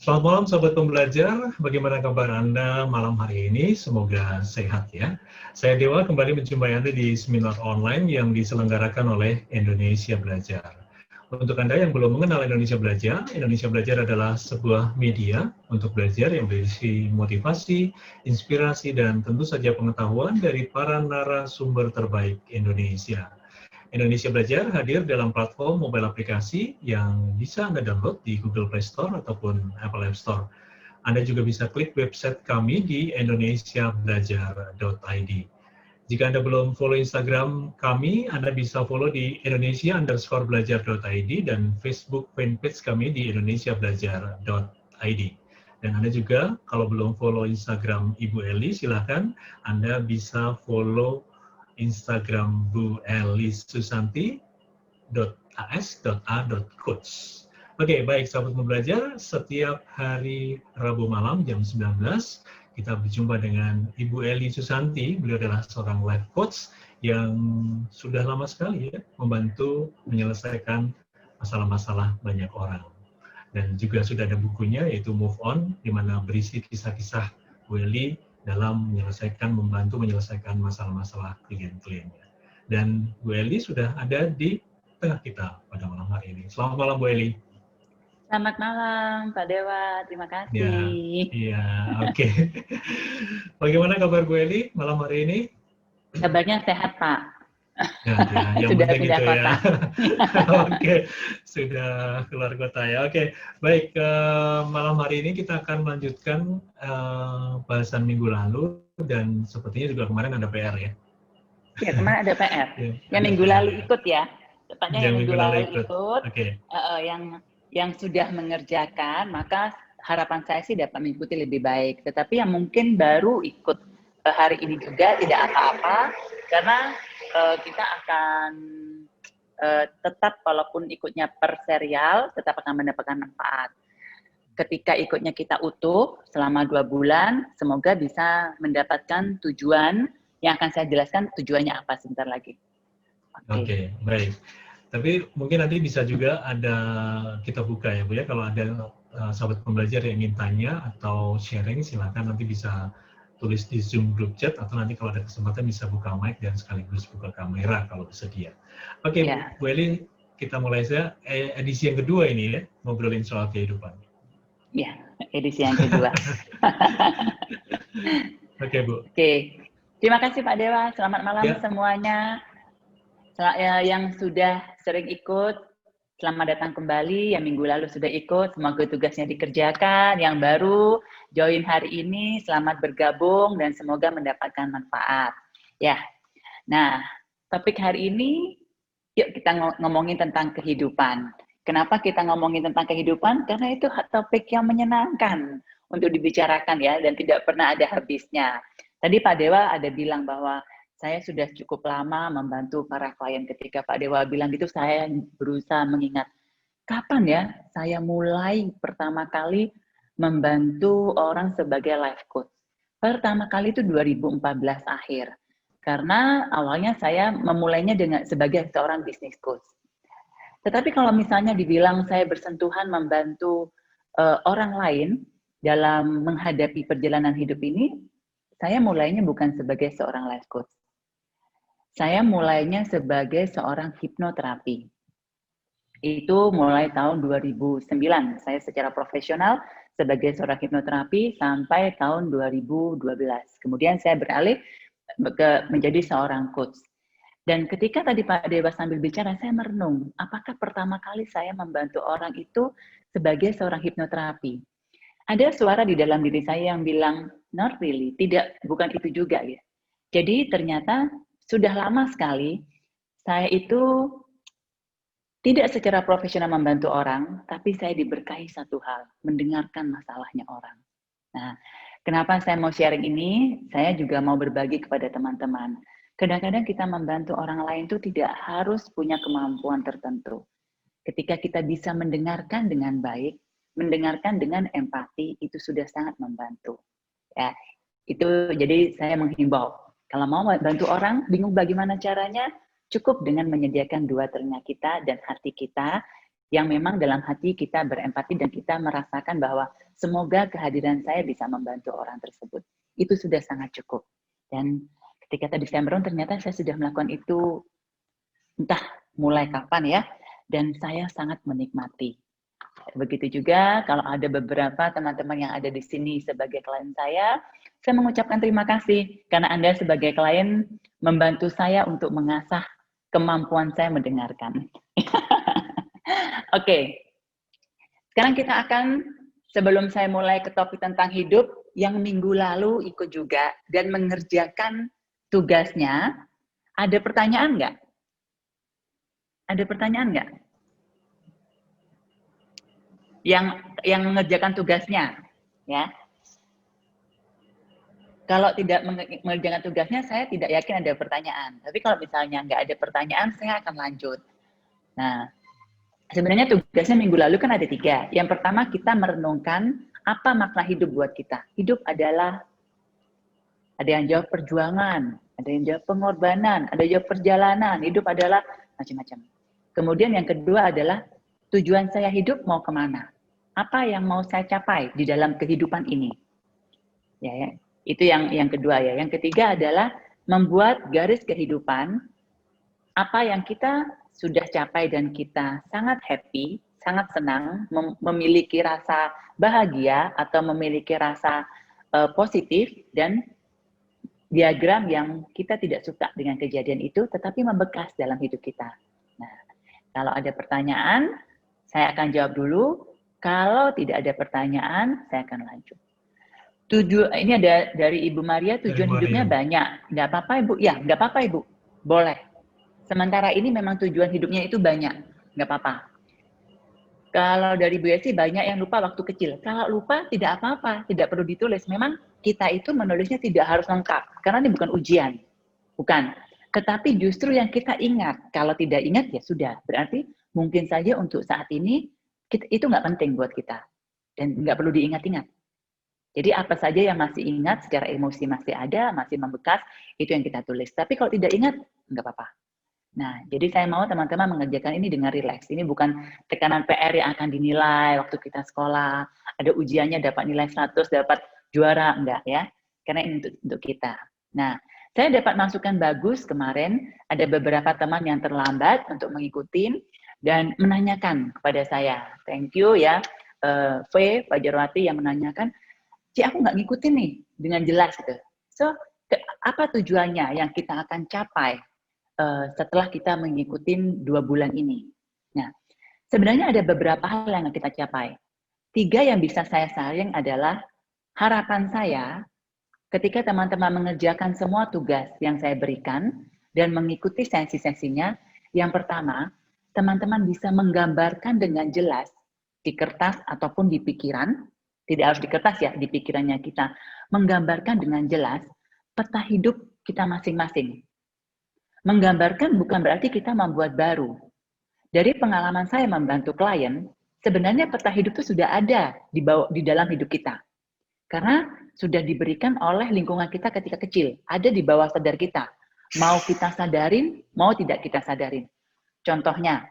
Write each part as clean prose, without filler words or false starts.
Selamat malam Sobat Pembelajar, bagaimana kabar Anda malam hari ini? Semoga sehat ya. Saya Dewa kembali menjumpai Anda di seminar online yang diselenggarakan oleh Indonesia Belajar. Untuk Anda yang belum mengenal Indonesia Belajar adalah sebuah media untuk belajar yang berisi motivasi, inspirasi, dan tentu saja pengetahuan dari para narasumber terbaik Indonesia. Indonesia Belajar hadir dalam platform mobile aplikasi yang bisa Anda download di Google Play Store ataupun Apple App Store. Anda juga bisa klik website kami di indonesiabelajar.id. Jika Anda belum follow Instagram kami, Anda bisa follow di indonesia_belajar.id dan Facebook fanpage kami di indonesiabelajar.id. Dan Anda juga, kalau belum follow Instagram Ibu Eli, silakan Anda bisa follow Instagram Bu Eli Susanti.as.a.coach. Oke, baik sahabat pembelajar, setiap hari Rabu malam jam 19 kita berjumpa dengan Ibu Eli Susanti. Beliau adalah seorang life coach yang sudah lama sekali ya membantu menyelesaikan masalah-masalah banyak orang. Dan juga sudah ada bukunya yaitu Move On, di mana berisi kisah-kisah Bu Eli dalam membantu menyelesaikan masalah-masalah klien-kliennya. Dan Bu Eli sudah ada di tengah kita pada malam hari ini. Selamat malam Bu Eli. Selamat malam Pak Dewa, terima kasih. Iya, oke. Bagaimana kabar Bu Eli malam hari ini? Kabarnya sehat Pak. Yang sudah penting pindah itu kota. Ya. Oke, sudah keluar kota ya. Oke, baik. Malam hari ini kita akan melanjutkan bahasan minggu lalu dan sepertinya juga kemarin ada PR ya. Ya, kemarin ada PR. Yang minggu lalu ikut ya. Tepatnya yang minggu lalu ikut. Okay. Yang sudah mengerjakan, maka harapan saya sih dapat mengikuti lebih baik. Tetapi yang mungkin baru ikut hari ini juga tidak apa-apa, karena kita akan tetap walaupun ikutnya per serial, tetap akan mendapatkan manfaat. Ketika ikutnya kita utuh selama 2 bulan, semoga bisa mendapatkan tujuan yang akan saya jelaskan tujuannya apa sebentar lagi. Oke, baik. Tapi mungkin nanti bisa juga ada kita buka ya Bu ya, kalau ada sahabat pembelajar yang ingin tanya atau sharing silakan nanti bisa tulis di Zoom group chat atau nanti kalau ada kesempatan bisa buka mic dan sekaligus buka kamera kalau bersedia. Oke, yeah. Bu Eli, kita mulai saja edisi yang kedua ini ya, ngobrolin soal kehidupan. Ya, edisi yang kedua. Oke, Bu. Oke. Terima kasih Pak Dewa, selamat malam semuanya. Yang sudah sering ikut, selamat datang kembali. Yang minggu lalu sudah ikut, semoga tugasnya dikerjakan. Yang baru join hari ini, selamat bergabung dan semoga mendapatkan manfaat. Ya, nah topik hari ini, yuk kita ngomongin tentang kehidupan. Kenapa kita ngomongin tentang kehidupan? Karena itu topik yang menyenangkan untuk dibicarakan ya, dan tidak pernah ada habisnya. Tadi Pak Dewa ada bilang bahwa saya sudah cukup lama membantu para klien. Ketika Pak Dewa bilang gitu, saya berusaha mengingat, kapan ya saya mulai pertama kali membantu orang sebagai life coach. Pertama kali itu 2014 akhir. Karena awalnya saya memulainya sebagai seorang business coach. Tetapi kalau misalnya dibilang saya bersentuhan membantu orang lain dalam menghadapi perjalanan hidup ini, saya mulainya bukan sebagai seorang life coach. Saya mulainya sebagai seorang hipnoterapi. Itu mulai tahun 2009. Saya secara profesional sebagai seorang hipnoterapi sampai tahun 2012. Kemudian saya beralih menjadi seorang coach. Dan ketika tadi Pak Dewa sambil bicara, saya merenung, apakah pertama kali saya membantu orang itu sebagai seorang hipnoterapi? Ada suara di dalam diri saya yang bilang, not really, bukan itu juga ya. Jadi ternyata sudah lama sekali saya itu tidak secara profesional membantu orang, tapi saya diberkahi satu hal, mendengarkan masalahnya orang. Nah, kenapa saya mau sharing ini? Saya juga mau berbagi kepada teman-teman. Kadang-kadang kita membantu orang lain itu tidak harus punya kemampuan tertentu. Ketika kita bisa mendengarkan dengan baik, mendengarkan dengan empati, itu sudah sangat membantu. Ya, itu jadi saya menghimbau. Kalau mau bantu orang, bingung bagaimana caranya, cukup dengan menyediakan 2 telinga kita dan hati kita, yang memang dalam hati kita berempati dan kita merasakan bahwa semoga kehadiran saya bisa membantu orang tersebut. Itu sudah sangat cukup. Dan ketika tadi saya merenung, ternyata saya sudah melakukan itu entah mulai kapan ya, dan saya sangat menikmati. Begitu juga kalau ada beberapa teman-teman yang ada di sini sebagai klien saya mengucapkan terima kasih karena Anda sebagai klien membantu saya untuk mengasah kemampuan saya mendengarkan. Oke, sekarang kita akan, sebelum saya mulai ke topik tentang hidup, yang minggu lalu ikut juga dan mengerjakan tugasnya, ada pertanyaan nggak? Ada pertanyaan nggak? Yang mengerjakan tugasnya, ya. Kalau tidak mengerjakan tugasnya, saya tidak yakin ada pertanyaan. Tapi kalau misalnya nggak ada pertanyaan, saya akan lanjut. Nah, sebenarnya tugasnya minggu lalu kan ada 3. Yang pertama, kita merenungkan apa makna hidup buat kita. Hidup adalah, ada yang jawab perjuangan, ada yang jawab pengorbanan, ada yang jawab perjalanan. Hidup adalah macam-macam. Kemudian yang kedua adalah, tujuan saya hidup mau kemana? Apa yang mau saya capai di dalam kehidupan ini? Ya, itu yang kedua ya. Yang ketiga adalah membuat garis kehidupan, apa yang kita sudah capai dan kita sangat happy, sangat senang, memiliki rasa bahagia atau memiliki rasa positif, dan diagram yang kita tidak suka dengan kejadian itu, tetapi membekas dalam hidup kita. Nah, kalau ada pertanyaan, saya akan jawab dulu. Kalau tidak ada pertanyaan, saya akan lanjut. Ini ada dari Ibu Maria, tujuan hidupnya banyak. Nggak apa-apa Ibu? Ya, nggak apa-apa Ibu. Boleh. Sementara ini memang tujuan hidupnya itu banyak. Nggak apa-apa. Kalau dari Bu Yesi, banyak yang lupa waktu kecil. Kalau lupa, tidak apa-apa. Tidak perlu ditulis. Memang kita itu menulisnya tidak harus lengkap. Karena ini bukan ujian. Bukan. Tetapi justru yang kita ingat. Kalau tidak ingat, ya sudah. Berarti mungkin saja untuk saat ini, itu nggak penting buat kita. Dan nggak perlu diingat-ingat. Jadi apa saja yang masih ingat, secara emosi masih ada, masih membekas, itu yang kita tulis. Tapi kalau tidak ingat, nggak apa-apa. Nah, jadi saya mau teman-teman mengerjakan ini dengan rileks. Ini bukan tekanan PR yang akan dinilai waktu kita sekolah, ada ujiannya dapat nilai 100, dapat juara, enggak ya. Karena ini untuk kita. Nah, saya dapat masukan bagus kemarin, ada beberapa teman yang terlambat untuk mengikuti dan menanyakan kepada saya. Thank you ya, V, Fajarwati yang menanyakan, Ci, aku nggak ngikutin nih dengan jelas gitu. So, apa tujuannya yang kita akan capai setelah kita mengikuti 2 bulan ini? Nah, sebenarnya ada beberapa hal yang kita capai. 3 yang bisa saya sharing adalah harapan saya ketika teman-teman mengerjakan semua tugas yang saya berikan dan mengikuti sesi-sesinya. Yang pertama, teman-teman bisa menggambarkan dengan jelas di kertas ataupun di pikiran, tidak harus di kertas ya, di pikirannya kita, menggambarkan dengan jelas peta hidup kita masing-masing. Menggambarkan bukan berarti kita membuat baru. Dari pengalaman saya membantu klien, sebenarnya peta hidup itu sudah ada di dalam hidup kita. Karena sudah diberikan oleh lingkungan kita ketika kecil, ada di bawah sadar kita. Mau kita sadarin, mau tidak kita sadarin. Contohnya,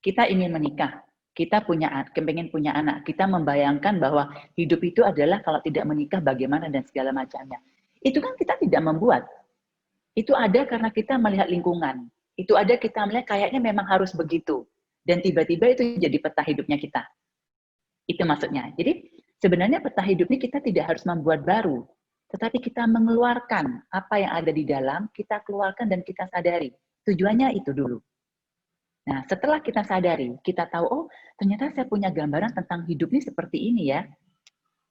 kita ingin menikah, kita pengen punya anak, kita membayangkan bahwa hidup itu adalah kalau tidak menikah bagaimana dan segala macamnya. Itu kan kita tidak membuat. Itu ada karena kita melihat lingkungan. Itu ada kita melihat kayaknya memang harus begitu. Dan tiba-tiba itu jadi peta hidupnya kita. Itu maksudnya. Jadi sebenarnya peta hidup ini kita tidak harus membuat baru. Tetapi kita mengeluarkan apa yang ada di dalam, kita keluarkan dan kita sadari. Tujuannya itu dulu. Nah, setelah kita sadari, kita tahu, oh ternyata saya punya gambaran tentang hidup ini seperti ini ya.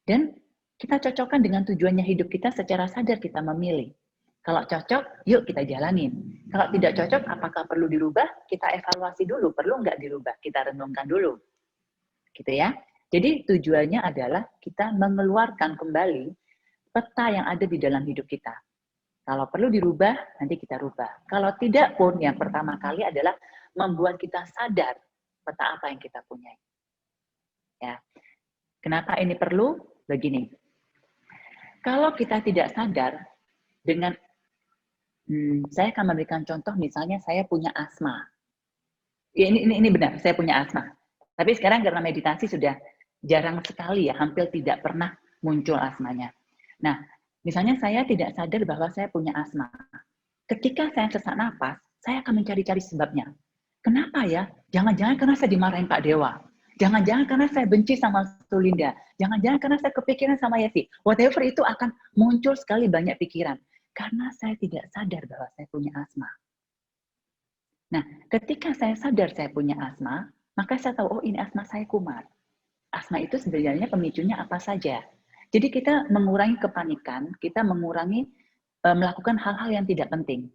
Dan kita cocokkan dengan tujuannya hidup kita, secara sadar kita memilih. Kalau cocok, yuk kita jalanin. Kalau tidak cocok, apakah perlu dirubah? Kita evaluasi dulu, perlu nggak dirubah? Kita renungkan dulu. Gitu ya. Jadi tujuannya adalah kita mengeluarkan kembali peta yang ada di dalam hidup kita. Kalau perlu dirubah, nanti kita rubah. Kalau tidak pun, yang pertama kali adalah membuat kita sadar peta apa yang kita punya. Ya. Kenapa ini perlu? Begini. Kalau kita tidak sadar, dengan saya akan memberikan contoh, misalnya saya punya asma. Ya, ini benar, saya punya asma. Tapi sekarang karena meditasi sudah jarang sekali ya, hampir tidak pernah muncul asmanya. Nah, misalnya saya tidak sadar bahwa saya punya asma. Ketika saya sesak napas, saya akan mencari-cari sebabnya. Kenapa ya? Jangan-jangan karena saya dimarahin Pak Dewa. Jangan-jangan karena saya benci sama Sulinda. Jangan-jangan karena saya kepikiran sama Yesi. Whatever itu akan muncul sekali banyak pikiran. Karena saya tidak sadar bahwa saya punya asma. Nah, ketika saya sadar saya punya asma, maka saya tahu, oh ini asma saya kumat. Asma itu sebenarnya pemicunya apa saja. Jadi kita mengurangi kepanikan, kita mengurangi melakukan hal-hal yang tidak penting.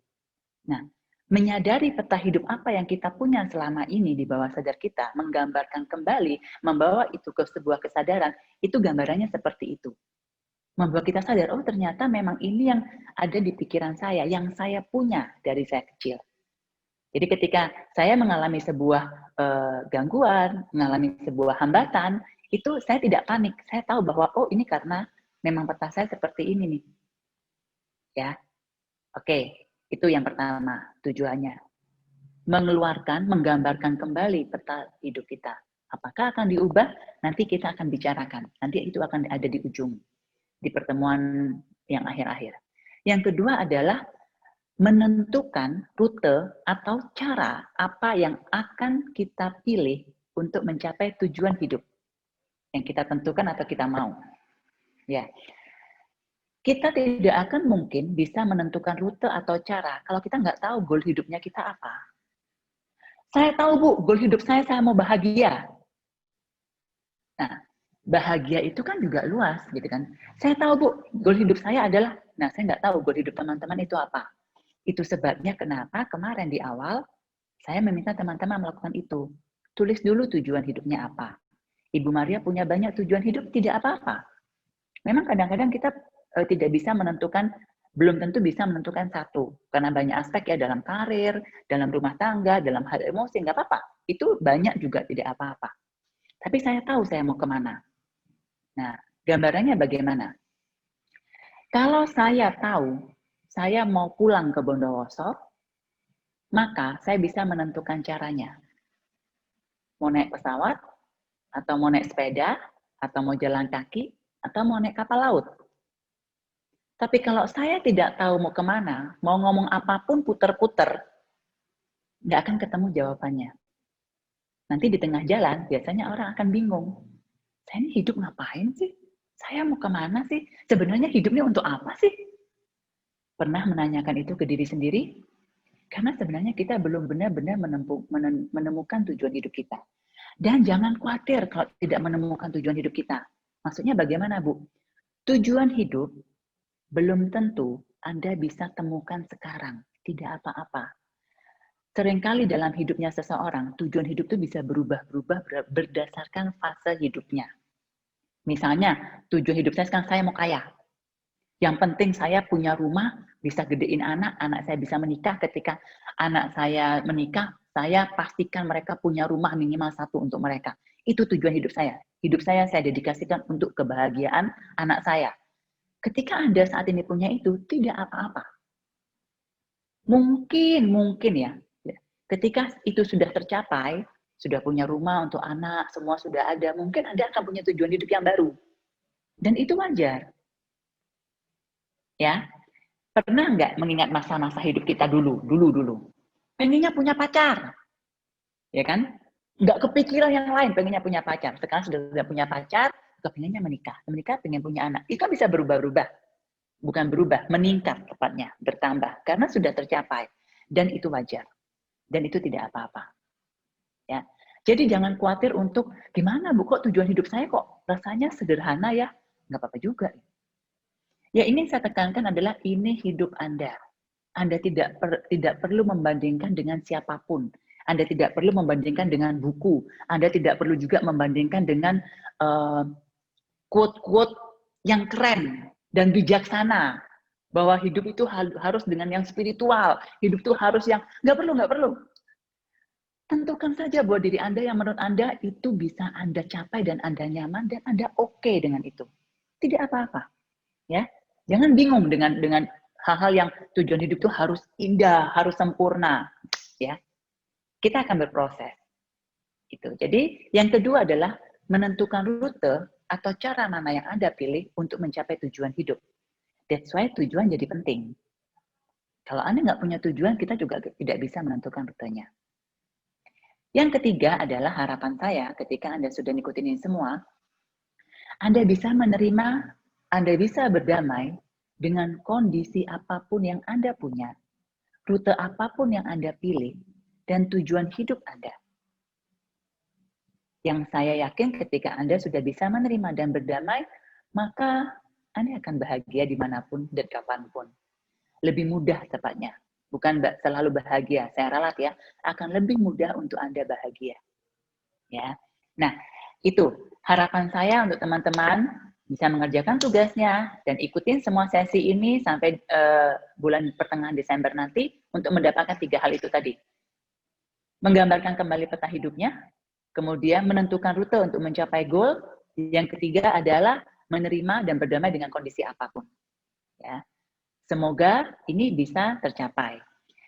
Nah, menyadari peta hidup apa yang kita punya selama ini di bawah sadar kita, menggambarkan kembali, membawa itu ke sebuah kesadaran, itu gambarannya seperti itu. Membuat kita sadar, oh ternyata memang ini yang ada di pikiran saya, yang saya punya dari saya kecil. Jadi ketika saya mengalami sebuah gangguan, mengalami sebuah hambatan, itu saya tidak panik. Saya tahu bahwa, oh ini karena memang peta saya seperti ini nih. Ya, oke. Itu yang pertama tujuannya. Mengeluarkan, menggambarkan kembali peta hidup kita. Apakah akan diubah? Nanti kita akan bicarakan. Nanti itu akan ada di ujung. Di pertemuan yang akhir-akhir. Yang kedua adalah menentukan rute atau cara apa yang akan kita pilih untuk mencapai tujuan hidup yang kita tentukan atau kita mau. Ya. Kita tidak akan mungkin bisa menentukan rute atau cara kalau kita nggak tahu goal hidupnya kita apa. Saya tahu, Bu, goal hidup saya mau bahagia. Nah, bahagia itu kan juga luas, gitu kan. Saya tahu, Bu, goal hidup saya adalah, nah saya nggak tahu goal hidup teman-teman itu apa. Itu sebabnya kenapa kemarin di awal, saya meminta teman-teman melakukan itu. Tulis dulu tujuan hidupnya apa. Ibu Maria punya banyak tujuan hidup, tidak apa-apa. Memang kadang-kadang kita tidak bisa menentukan, belum tentu bisa menentukan satu. Karena banyak aspek ya dalam karir, dalam rumah tangga, dalam hal emosi, nggak apa-apa. Itu banyak juga tidak apa-apa. Tapi saya tahu saya mau kemana. Nah, gambarannya bagaimana? Kalau saya tahu saya mau pulang ke Bondowoso, maka saya bisa menentukan caranya. Mau naik pesawat, atau mau naik sepeda, atau mau jalan kaki, atau mau naik kapal laut. Tapi kalau saya tidak tahu mau kemana, mau ngomong apapun puter-puter, nggak akan ketemu jawabannya. Nanti di tengah jalan, biasanya orang akan bingung. Saya ini hidup ngapain sih? Saya mau kemana sih? Sebenarnya hidupnya untuk apa sih? Pernah menanyakan itu ke diri sendiri? Karena sebenarnya kita belum benar-benar menemukan tujuan hidup kita. Dan jangan khawatir kalau tidak menemukan tujuan hidup kita. Maksudnya bagaimana, Bu? Tujuan hidup belum tentu Anda bisa temukan sekarang. Tidak apa-apa. Seringkali dalam hidupnya seseorang, tujuan hidup itu bisa berubah-berubah berdasarkan fase hidupnya. Misalnya, tujuan hidup saya sekarang saya mau kaya. Yang penting saya punya rumah, bisa gedein anak saya bisa menikah. Ketika anak saya menikah, saya pastikan mereka punya rumah minimal satu untuk mereka. Itu tujuan hidup saya. Hidup saya dedikasikan untuk kebahagiaan anak saya. Ketika Anda saat ini punya itu, tidak apa-apa. Mungkin ya, ketika itu sudah tercapai, sudah punya rumah untuk anak, semua sudah ada, mungkin Anda akan punya tujuan hidup yang baru. Dan itu wajar. Ya, pernah nggak mengingat masa-masa hidup kita dulu? Pengennya punya pacar, ya kan? Nggak kepikiran yang lain, pengennya punya pacar. Sekarang sudah punya pacar, kepengennya menikah, pengen punya anak. Itu kan bisa berubah-ubah, bukan berubah, meningkat tepatnya, bertambah, karena sudah tercapai. Dan itu wajar, dan itu tidak apa-apa. Ya, jadi jangan khawatir untuk gimana Bu, kok tujuan hidup saya kok rasanya sederhana ya, nggak apa-apa juga. Ya, ingin saya tekankan adalah ini hidup Anda. Anda tidak perlu membandingkan dengan siapapun. Anda tidak perlu membandingkan dengan buku. Anda tidak perlu juga membandingkan dengan quote-quote yang keren dan bijaksana. Bahwa hidup itu harus dengan yang spiritual. Hidup itu harus yang, nggak perlu. Tentukan saja buat diri Anda yang menurut Anda itu bisa Anda capai dan Anda nyaman dan Anda oke dengan itu. Tidak apa-apa. Ya. Jangan bingung dengan hal-hal yang tujuan hidup itu harus indah, harus sempurna, ya. Kita akan berproses. Itu. Jadi yang kedua adalah menentukan rute atau cara mana yang Anda pilih untuk mencapai tujuan hidup. That's why tujuan jadi penting. Kalau Anda nggak punya tujuan, kita juga tidak bisa menentukan rutenya. Yang ketiga adalah harapan saya ketika Anda sudah ngikutin ini semua, Anda bisa menerima, Anda bisa berdamai dengan kondisi apapun yang Anda punya, rute apapun yang Anda pilih, dan tujuan hidup Anda. Yang saya yakin ketika Anda sudah bisa menerima dan berdamai, maka Anda akan bahagia dimanapun dan kapanpun. Lebih mudah tepatnya. Bukan selalu bahagia, saya ralat ya, akan lebih mudah untuk Anda bahagia. Ya. Nah, itu harapan saya untuk teman-teman bisa mengerjakan tugasnya dan ikutin semua sesi ini sampai bulan pertengahan Desember nanti untuk mendapatkan 3 hal itu tadi. Menggambarkan kembali peta hidupnya, kemudian menentukan rute untuk mencapai goal. Yang ketiga adalah menerima dan berdamai dengan kondisi apapun. Ya. Semoga ini bisa tercapai.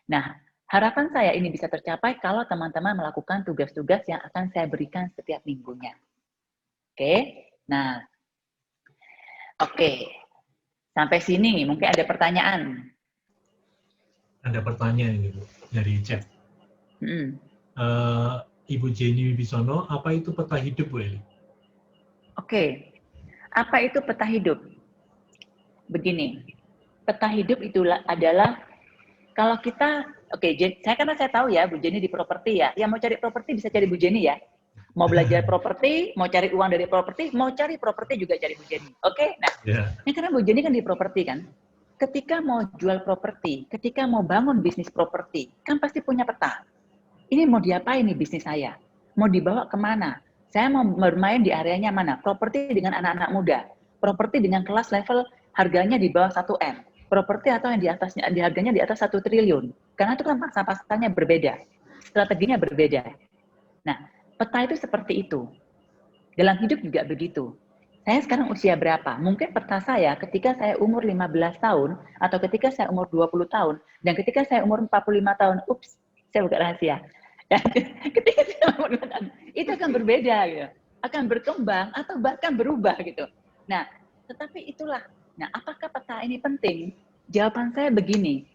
Nah, harapan saya ini bisa tercapai kalau teman-teman melakukan tugas-tugas yang akan saya berikan setiap minggunya. Oke? Nah, oke. Sampai sini mungkin ada pertanyaan. Ada pertanyaan ini Bu, dari chat. Ibu Jenny Wibisono, apa itu peta hidup, Bu Eli? Oke, apa itu peta hidup? Begini, peta hidup itu adalah kalau kita, karena saya tahu ya Bu Jenny di properti ya, yang mau cari properti bisa cari Bu Jenny ya. Mau belajar properti, mau cari uang dari properti, mau cari properti juga cari Bu Jenny. Oke, nah, ini karena Bu Jenny kan di properti kan. Ketika mau jual properti, ketika mau bangun bisnis properti, kan pasti punya peta. Ini mau diapain nih bisnis saya? Mau dibawa kemana? Saya mau bermain di areanya mana? Properti dengan anak-anak muda. Properti dengan kelas level harganya di bawah 1 M. Properti atau yang di atasnya, harganya di atas 1 triliun. Karena itu kan pasar-pasarnya berbeda. Strateginya berbeda. Nah, peta itu seperti itu. Dalam hidup juga begitu. Saya sekarang usia berapa? Mungkin peta saya ketika saya umur 15 tahun, atau ketika saya umur 20 tahun, dan ketika saya umur 45 tahun, saya buka rahasia. Dan ketika saya umur 45 tahun, itu akan berbeda, gitu. Akan berkembang, atau bahkan berubah, gitu. Nah, tetapi itulah. Nah, apakah peta ini penting? Jawaban saya begini.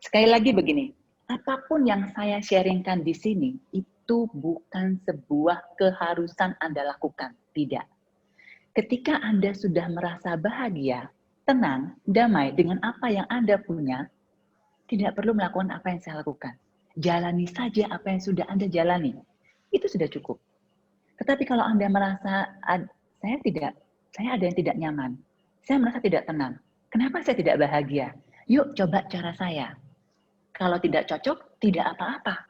Sekali lagi begini, apapun yang saya sharingkan di sini, itu bukan sebuah keharusan Anda lakukan. Tidak. Ketika Anda sudah merasa bahagia, tenang, damai dengan apa yang Anda punya, tidak perlu melakukan apa yang saya lakukan. Jalani saja apa yang sudah Anda jalani. Itu sudah cukup. Tetapi kalau Anda merasa, saya ada yang tidak nyaman, saya merasa tidak tenang, kenapa saya tidak bahagia? Yuk coba cara saya. Kalau tidak cocok, tidak apa-apa.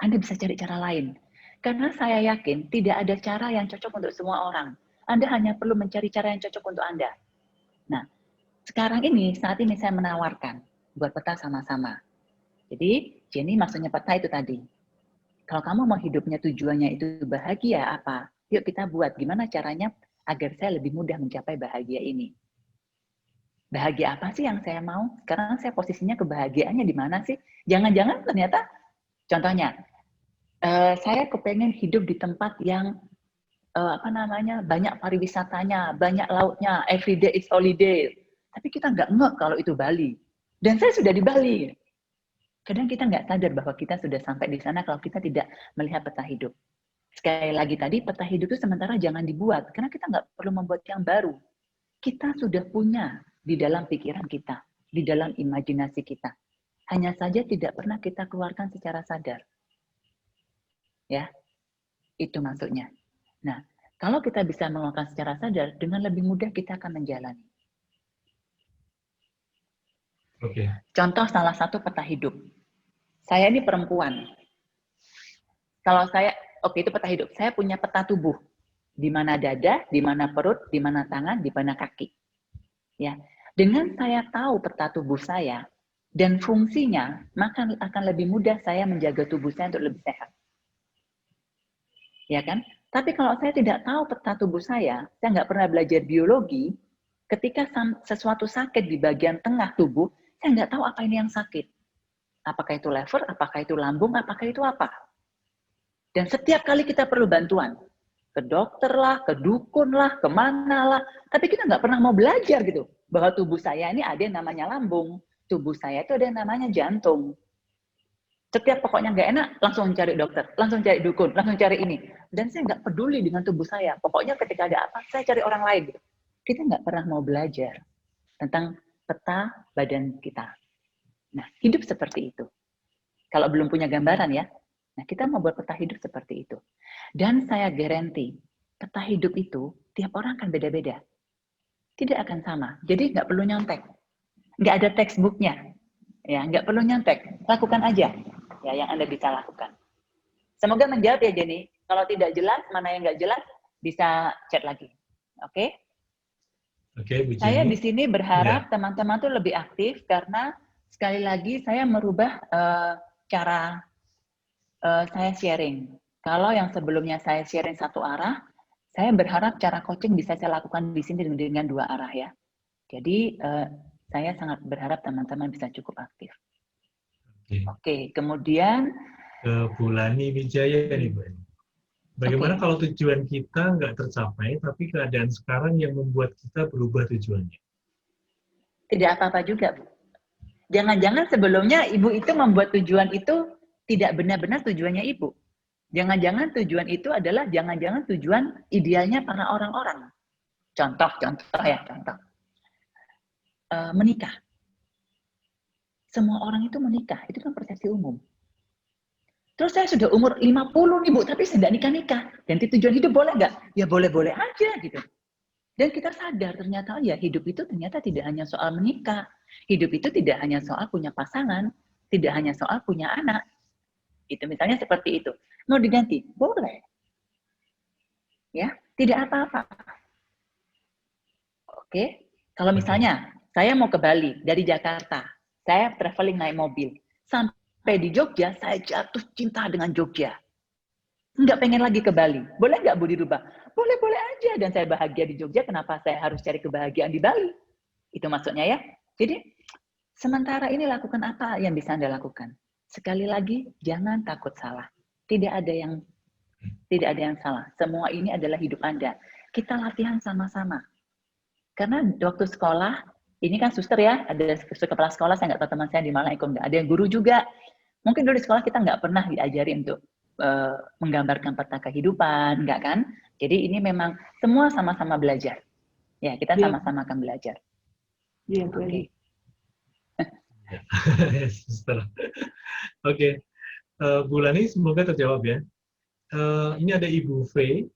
Anda bisa cari cara lain. Karena saya yakin tidak ada cara yang cocok untuk semua orang. Anda hanya perlu mencari cara yang cocok untuk Anda. Nah, saat ini saya menawarkan buat peta sama-sama. Jadi, Jenny maksudnya peta itu tadi. Kalau kamu mau hidupnya tujuannya itu bahagia apa? Yuk kita buat gimana caranya agar saya lebih mudah mencapai bahagia ini. Bahagia apa sih yang saya mau? Sekarang saya posisinya kebahagiaannya di mana sih? Jangan-jangan ternyata, contohnya, saya kepengen hidup di tempat yang banyak pariwisatanya, banyak lautnya, every day is holiday. Tapi kita nggak ngeh kalau itu Bali. Dan saya sudah di Bali. Kadang kita nggak sadar bahwa kita sudah sampai di sana kalau kita tidak melihat peta hidup. Sekali lagi tadi, peta hidup itu sementara jangan dibuat, karena kita nggak perlu membuat yang baru. Kita sudah punya di dalam pikiran kita, di dalam imajinasi kita. Hanya saja tidak pernah kita keluarkan secara sadar. Ya, itu maksudnya. Nah, kalau kita bisa melakukan secara sadar, dengan lebih mudah kita akan menjalani. Oke. Contoh salah satu peta hidup. Saya ini perempuan. Kalau saya, itu peta hidup. Saya punya peta tubuh. Di mana dada, di mana perut, di mana tangan, di mana kaki. Ya, dengan saya tahu peta tubuh saya dan fungsinya, maka akan lebih mudah saya menjaga tubuh saya untuk lebih sehat. Ya kan? Tapi kalau saya tidak tahu peta tubuh saya nggak pernah belajar biologi, ketika sesuatu sakit di bagian tengah tubuh, saya nggak tahu apa ini yang sakit. Apakah itu liver, apakah itu lambung, apakah itu apa. Dan setiap kali kita perlu bantuan. ke dokter lah, ke dukun lah, kemana lah. Tapi kita nggak pernah mau belajar gitu. Bahwa tubuh saya ini ada yang namanya lambung. Tubuh saya itu ada yang namanya jantung. Setiap pokoknya nggak enak, langsung cari dokter, langsung cari dukun, langsung cari ini. Dan saya nggak peduli dengan tubuh saya. Pokoknya ketika ada apa, saya cari orang lain. Gitu. Kita nggak pernah mau belajar tentang peta badan kita. Nah, hidup seperti itu. Kalau belum punya gambaran ya, nah kita mau buat peta hidup seperti itu. Dan saya garanti, peta hidup itu tiap orang akan beda-beda. Tidak akan sama. Jadi nggak perlu nyontek. Nggak ada textbooknya. Ya, nggak perlu nyontek. Lakukan aja ya yang Anda bisa lakukan. Semoga menjawab ya Jenny. Kalau tidak jelas, mana yang nggak jelas, bisa chat lagi. Oke? Oke, Bu Jenny. Saya di sini berharap teman-teman tuh lebih aktif karena sekali lagi saya merubah cara saya sharing. Kalau yang sebelumnya saya sharing satu arah, saya berharap cara coaching bisa saya lakukan di sini dengan dua arah ya. Jadi saya sangat berharap teman-teman bisa cukup aktif. Oke, kemudian ke Bu Lani Wijaya nih, Bu. Bagaimana kalau tujuan kita nggak tercapai, tapi keadaan sekarang yang membuat kita berubah tujuannya? Tidak apa-apa juga, Bu. Jangan-jangan sebelumnya Ibu itu membuat tujuan itu tidak benar-benar tujuannya Ibu. Jangan-jangan tujuan itu adalah jangan-jangan tujuan idealnya para orang-orang. Contoh ya. Menikah. Semua orang itu menikah, itu kan persepsi umum. Terus saya sudah umur 50 nih Bu, tapi saya tidak nikah-nikah. Ganti tujuan hidup boleh nggak? Ya boleh-boleh aja gitu. Dan kita sadar ternyata ya hidup itu ternyata tidak hanya soal menikah. Hidup itu tidak hanya soal punya pasangan, tidak hanya soal punya anak. Itu misalnya seperti itu. Mau diganti? Boleh. Ya, tidak apa-apa. Oke. Kalau misalnya saya mau ke Bali dari Jakarta, saya traveling naik mobil. Sampai di Jogja, saya jatuh cinta dengan Jogja. Nggak pengen lagi ke Bali. Boleh nggak Bu dirubah? Boleh-boleh aja. Dan saya bahagia di Jogja, kenapa saya harus cari kebahagiaan di Bali? Itu maksudnya ya. Jadi, sementara ini lakukan apa yang bisa Anda lakukan. Sekali lagi, jangan takut salah. Tidak ada yang salah. Semua ini adalah hidup Anda. Kita latihan sama-sama. Karena waktu sekolah, ini kan suster ya, ada kepala sekolah, saya nggak tahu teman saya di mana ikut nggak. Ada yang guru juga. Mungkin dulu di sekolah kita nggak pernah diajari untuk menggambarkan peta kehidupan, enggak kan? Jadi ini memang semua sama-sama belajar. Ya, kita sama-sama akan belajar. Iya, Oke. Oke. Bu Lani, semoga terjawab ya. Ini ada Ibu V,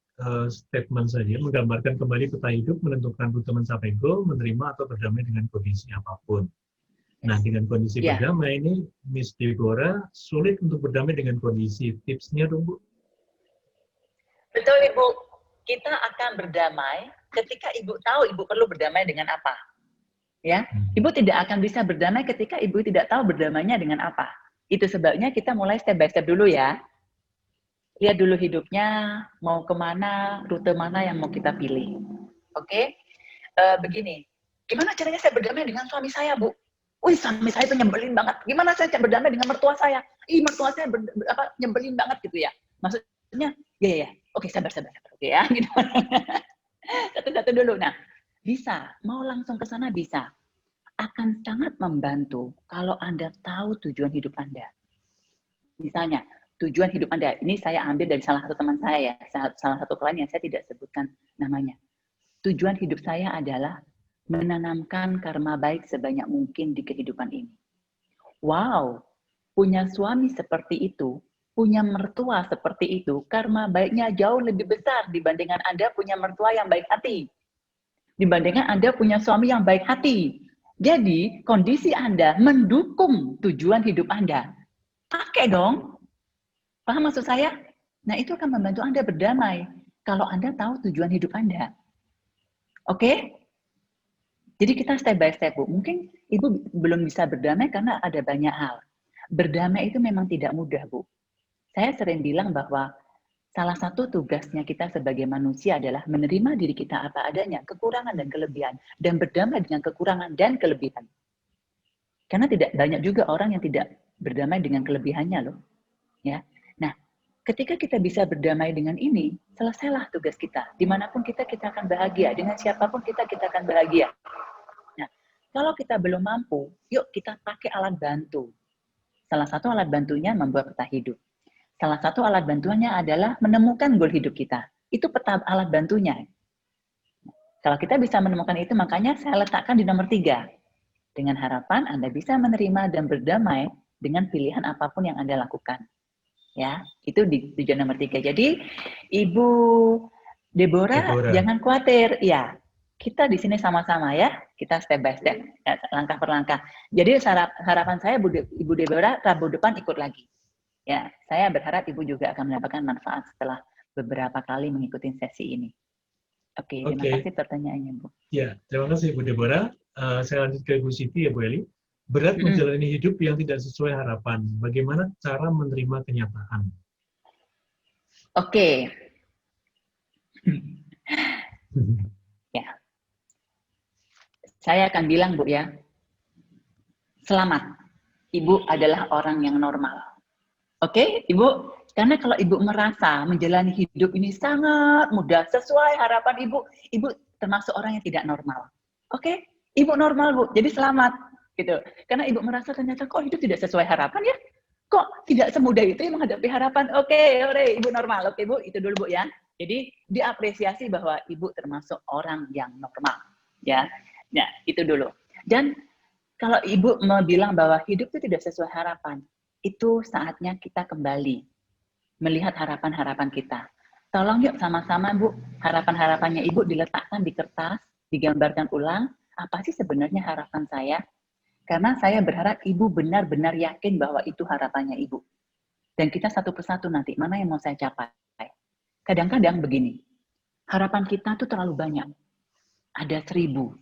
statement saja, menggambarkan kembali peta hidup, menentukan rute mencapai goal, menerima atau berdamai dengan kondisi apapun. Nah, dengan kondisi berdamai ini, Miss Deborah sulit untuk berdamai dengan kondisi. Tipsnya dong, Bu? Betul, Ibu. Kita akan berdamai ketika Ibu tahu Ibu perlu berdamai dengan apa. Ya, Ibu tidak akan bisa berdamai ketika Ibu tidak tahu berdamainya dengan apa. Itu sebabnya kita mulai step by step dulu ya. Lihat dulu hidupnya, mau kemana, rute mana yang mau kita pilih. Oke? Begini, gimana caranya saya berdamai dengan suami saya, Bu? Wih, suami saya itu nyebelin banget. Gimana saya berdamai dengan mertua saya? Mertua saya nyebelin banget gitu ya. Maksudnya, ya. Oke, sabar. Oke ya, gitu. Satu-satu dulu. Nah, bisa. Mau langsung ke sana bisa. Akan sangat membantu kalau Anda tahu tujuan hidup Anda. Misalnya, tujuan hidup Anda. Ini saya ambil dari salah satu teman saya, salah satu klien yang saya tidak sebutkan namanya. Tujuan hidup saya adalah menanamkan karma baik sebanyak mungkin di kehidupan ini. Wow, punya suami seperti itu, punya mertua seperti itu, karma baiknya jauh lebih besar dibandingkan Anda punya mertua yang baik hati. Dibandingkan Anda punya suami yang baik hati. Jadi, kondisi Anda mendukung tujuan hidup Anda. Pakai dong. Paham maksud saya? Nah, itu akan membantu Anda berdamai kalau Anda tahu tujuan hidup Anda. Oke? Jadi kita step by step, Bu. Mungkin Ibu belum bisa berdamai karena ada banyak hal. Berdamai itu memang tidak mudah, Bu. Saya sering bilang bahwa salah satu tugasnya kita sebagai manusia adalah menerima diri kita apa adanya, kekurangan dan kelebihan, dan berdamai dengan kekurangan dan kelebihan. Karena tidak banyak juga orang yang tidak berdamai dengan kelebihannya loh. Ya. Nah, ketika kita bisa berdamai dengan ini, selesailah tugas kita. Dimanapun kita akan bahagia. Dengan siapapun kita akan bahagia. Nah, kalau kita belum mampu, yuk kita pakai alat bantu. Salah satu alat bantunya membuat peta hidup. Salah satu alat bantunya adalah menemukan goal hidup kita. Itu peta alat bantunya. Kalau kita bisa menemukan itu, makanya saya letakkan di nomor 3. Dengan harapan Anda bisa menerima dan berdamai dengan pilihan apapun yang Anda lakukan. Ya, itu di tujuan nomor 3. Jadi, Ibu Deborah, jangan khawatir. Ya, kita di sini sama-sama ya. Kita step by step, langkah per langkah. Jadi harapan saya Ibu Deborah Rabu depan ikut lagi. Ya, saya berharap Ibu juga akan mendapatkan manfaat setelah beberapa kali mengikuti sesi ini. Oke, terima kasih pertanyaannya, Bu. Ya, terima kasih Bu Deborah. Saya lanjut ke Ibu Siti ya, Bu Eli. Berat menjalani hidup yang tidak sesuai harapan. Bagaimana cara menerima kenyataan? Oke. Ya. Saya akan bilang, Bu ya. Selamat. Ibu adalah orang yang normal. Oke, Ibu? Karena kalau Ibu merasa menjalani hidup ini sangat mudah, sesuai harapan Ibu, Ibu termasuk orang yang tidak normal. Oke? Ibu normal, Bu. Jadi selamat. Gitu. Karena Ibu merasa ternyata kok hidup tidak sesuai harapan ya? Kok tidak semudah itu menghadapi harapan? Oke, Ibu normal. Oke, Bu, itu dulu, Bu ya. Jadi diapresiasi bahwa Ibu termasuk orang yang normal. Ya, itu dulu. Dan kalau Ibu mau bilang bahwa hidup itu tidak sesuai harapan, itu saatnya kita kembali melihat harapan-harapan kita. Tolong yuk sama-sama, Bu, harapan-harapannya Ibu diletakkan di kertas, digambarkan ulang, apa sih sebenarnya harapan saya? Karena saya berharap Ibu benar-benar yakin bahwa itu harapannya Ibu. Dan kita satu persatu nanti, mana yang mau saya capai? Kadang-kadang begini, harapan kita tuh terlalu banyak. Ada 1000.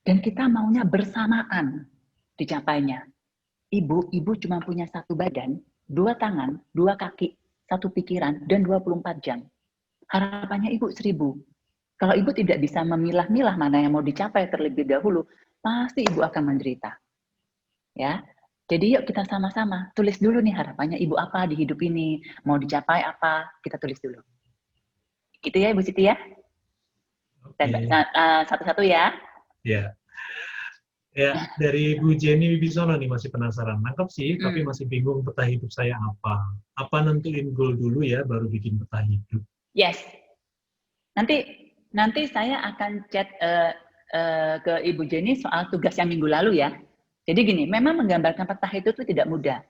Dan kita maunya bersamaan dicapainya. Ibu cuma punya 1 badan, 2 tangan, 2 kaki, 1 pikiran, dan 24 jam. Harapannya Ibu 1000. Kalau Ibu tidak bisa memilah-milah mana yang mau dicapai terlebih dahulu, pasti Ibu akan menderita. Ya. Jadi yuk kita sama-sama tulis dulu nih harapannya Ibu apa di hidup ini, mau dicapai apa, kita tulis dulu. Gitu ya Ibu Siti ya? Satu-satu ya. Ya. Ya, dari Bu Jenny Wibisono nih masih penasaran. Nangkep sih, tapi masih bingung peta hidup saya apa. Apa nentuin goal dulu ya, baru bikin peta hidup. Yes. Nanti saya akan chat ke Ibu Jenny soal tugas yang minggu lalu ya. Jadi gini, memang menggambarkan peta itu tuh tidak mudah.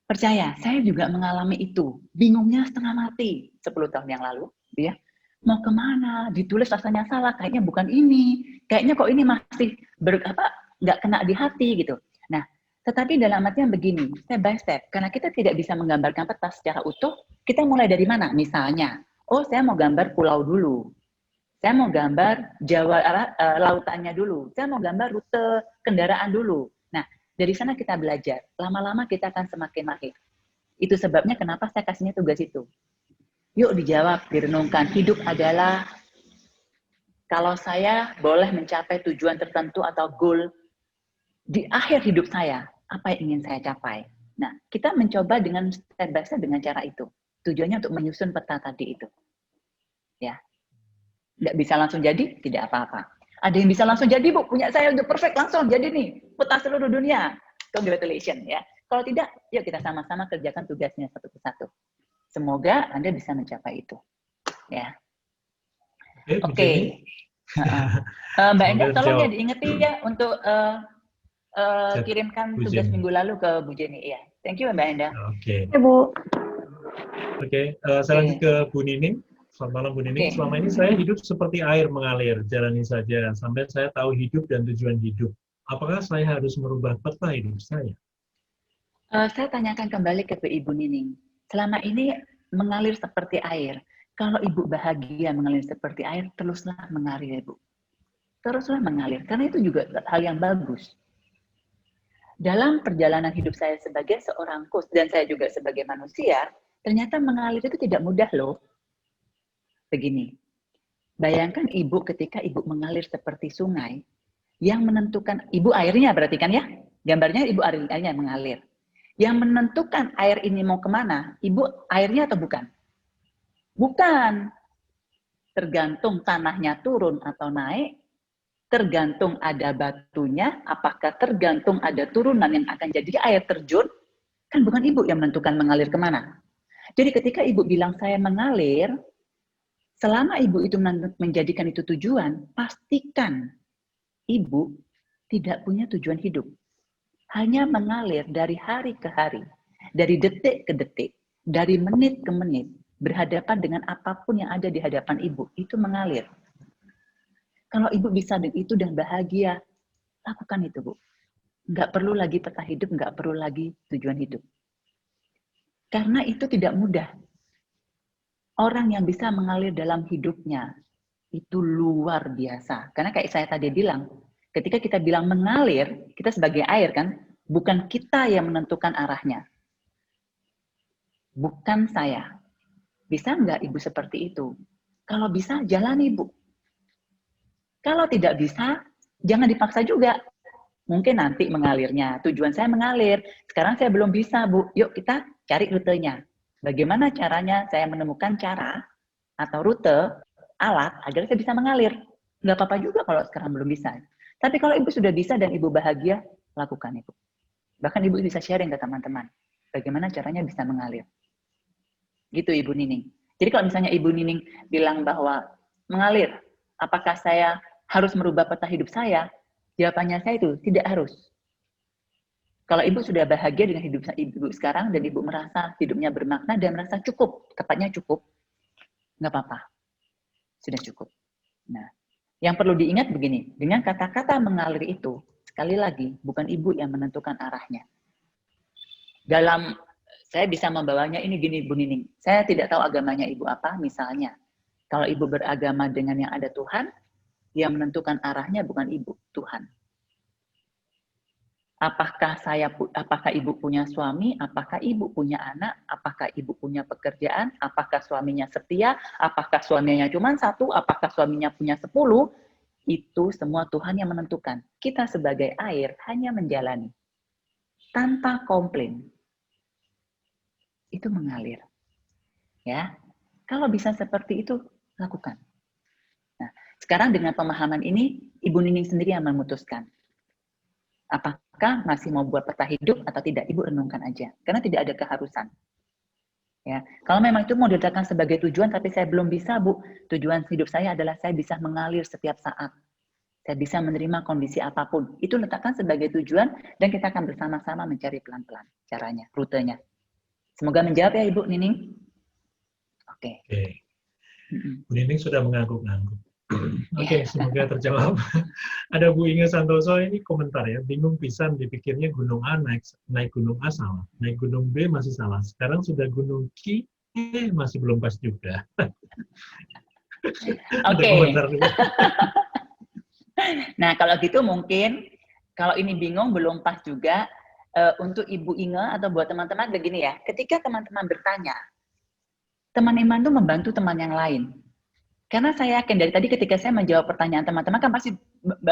Percaya, saya juga mengalami itu. Bingungnya setengah mati 10 tahun yang lalu. Ya. Mau kemana? Ditulis rasanya salah, kayaknya bukan ini. Kayaknya kok ini masih nggak kena di hati gitu. Nah, tetapi dalam artian begini, step by step. Karena kita tidak bisa menggambarkan peta secara utuh, kita mulai dari mana? Misalnya, saya mau gambar pulau dulu. Saya mau gambar Jawa lautannya dulu. Saya mau gambar rute kendaraan dulu. Nah, dari sana kita belajar. Lama-lama kita akan semakin mahir. Itu sebabnya kenapa saya kasihnya tugas itu. Yuk dijawab, direnungkan. Hidup adalah kalau saya boleh mencapai tujuan tertentu atau goal di akhir hidup saya, apa yang ingin saya capai. Nah, kita mencoba dengan step by step dengan cara itu. Tujuannya untuk menyusun peta tadi itu. Ya. Nggak bisa langsung jadi, tidak apa-apa. Ada yang bisa langsung jadi, Bu, punya saya udah perfect, langsung jadi nih, peta seluruh dunia. Congratulations ya. Kalau tidak, yuk kita sama-sama kerjakan tugasnya satu persatu. Semoga Anda bisa mencapai itu. Ya. Oke. Mbak Endah, tolong ya diingetin ya untuk kirimkan tugas minggu lalu ke Bu Jenny. Ya. Thank you Mbak Endah. Oke. Ya, Bu. Oke, saya lanjut ke Bu Nining. Selamat malam Bu Nining. Selama ini saya hidup seperti air mengalir, jalani saja sampai saya tahu hidup dan tujuan hidup. Apakah saya harus merubah peta hidup saya? Saya tanyakan kembali ke Ibu Nining. Selama ini mengalir seperti air. Kalau Ibu bahagia mengalir seperti air, teruslah mengalir, Ibu. Teruslah mengalir, karena itu juga hal yang bagus. Dalam perjalanan hidup saya sebagai seorang coach, dan saya juga sebagai manusia, ternyata mengalir itu tidak mudah loh. Begini, bayangkan Ibu ketika Ibu mengalir seperti sungai, yang menentukan, Ibu airnya berarti kan ya? Gambarnya Ibu airnya mengalir. Yang menentukan air ini mau kemana, Ibu airnya atau bukan? Bukan. Tergantung tanahnya turun atau naik, tergantung ada batunya, apakah tergantung ada turunan yang akan jadi air terjun, kan bukan Ibu yang menentukan mengalir kemana. Jadi ketika Ibu bilang saya mengalir, selama Ibu itu menjadikan itu tujuan, pastikan Ibu tidak punya tujuan hidup. Hanya mengalir dari hari ke hari, dari detik ke detik, dari menit ke menit, berhadapan dengan apapun yang ada di hadapan Ibu, itu mengalir. Kalau Ibu bisa dengan itu dan bahagia, lakukan itu, Bu. Nggak perlu lagi peta hidup, nggak perlu lagi tujuan hidup. Karena itu tidak mudah. Orang yang bisa mengalir dalam hidupnya, itu luar biasa. Karena kayak saya tadi bilang, ketika kita bilang mengalir, kita sebagai air kan, bukan kita yang menentukan arahnya. Bukan saya. Bisa nggak Ibu seperti itu? Kalau bisa, jalani, Bu. Kalau tidak bisa, jangan dipaksa juga. Mungkin nanti mengalirnya. Tujuan saya mengalir. Sekarang saya belum bisa, Bu. Yuk kita cari rutenya. Bagaimana caranya saya menemukan cara atau rute alat agar saya bisa mengalir. Nggak apa-apa juga kalau sekarang belum bisa. Tapi kalau Ibu sudah bisa dan Ibu bahagia, lakukan itu. Bahkan Ibu bisa sharing ke teman-teman. Bagaimana caranya bisa mengalir. Gitu Ibu Nining. Jadi kalau misalnya Ibu Nining bilang bahwa mengalir, apakah saya harus merubah peta hidup saya? Jawabannya saya itu tidak harus. Kalau Ibu sudah bahagia dengan hidup Ibu sekarang dan Ibu merasa hidupnya bermakna dan merasa cukup, tepatnya cukup, nggak apa-apa. Sudah cukup. Nah, yang perlu diingat begini, dengan kata-kata mengalir itu, sekali lagi, bukan Ibu yang menentukan arahnya. Saya bisa membawanya ini gini, Bu Nining. Saya tidak tahu agamanya Ibu apa, misalnya. Kalau Ibu beragama dengan yang ada Tuhan, yang menentukan arahnya bukan Ibu, Tuhan. Apakah Ibu punya suami, apakah Ibu punya anak, apakah Ibu punya pekerjaan, apakah suaminya setia, apakah suaminya cuma 1, apakah suaminya punya 10, itu semua Tuhan yang menentukan. Kita sebagai air hanya menjalani. Tanpa komplain. Itu mengalir. Ya, kalau bisa seperti itu, lakukan. Nah, sekarang dengan pemahaman ini, Ibu Nining sendiri yang memutuskan. Apakah masih mau buat peta hidup atau tidak? Ibu renungkan aja. Karena tidak ada keharusan. Ya, kalau memang itu mau diletakkan sebagai tujuan, tapi saya belum bisa, Bu. Tujuan hidup saya adalah saya bisa mengalir setiap saat. Saya bisa menerima kondisi apapun. Itu letakkan sebagai tujuan, dan kita akan bersama-sama mencari pelan-pelan caranya, rutenya. Semoga menjawab ya, Ibu Nining. Oke. Bu Nining sudah mengangguk-angguk. Oke, semoga terjawab. Ada Bu Inge Santoso ini komentar ya, bingung pisan dipikirnya gunung A naik gunung A salah, naik gunung B masih salah, sekarang sudah gunung Q, masih belum pas juga. Ada komentar juga. Nah, kalau gitu mungkin, kalau ini bingung belum pas juga, untuk Ibu Inge atau buat teman-teman begini ya, ketika teman-teman bertanya, teman iman itu membantu teman yang lain. Karena saya yakin dari tadi ketika saya menjawab pertanyaan teman-teman kan pasti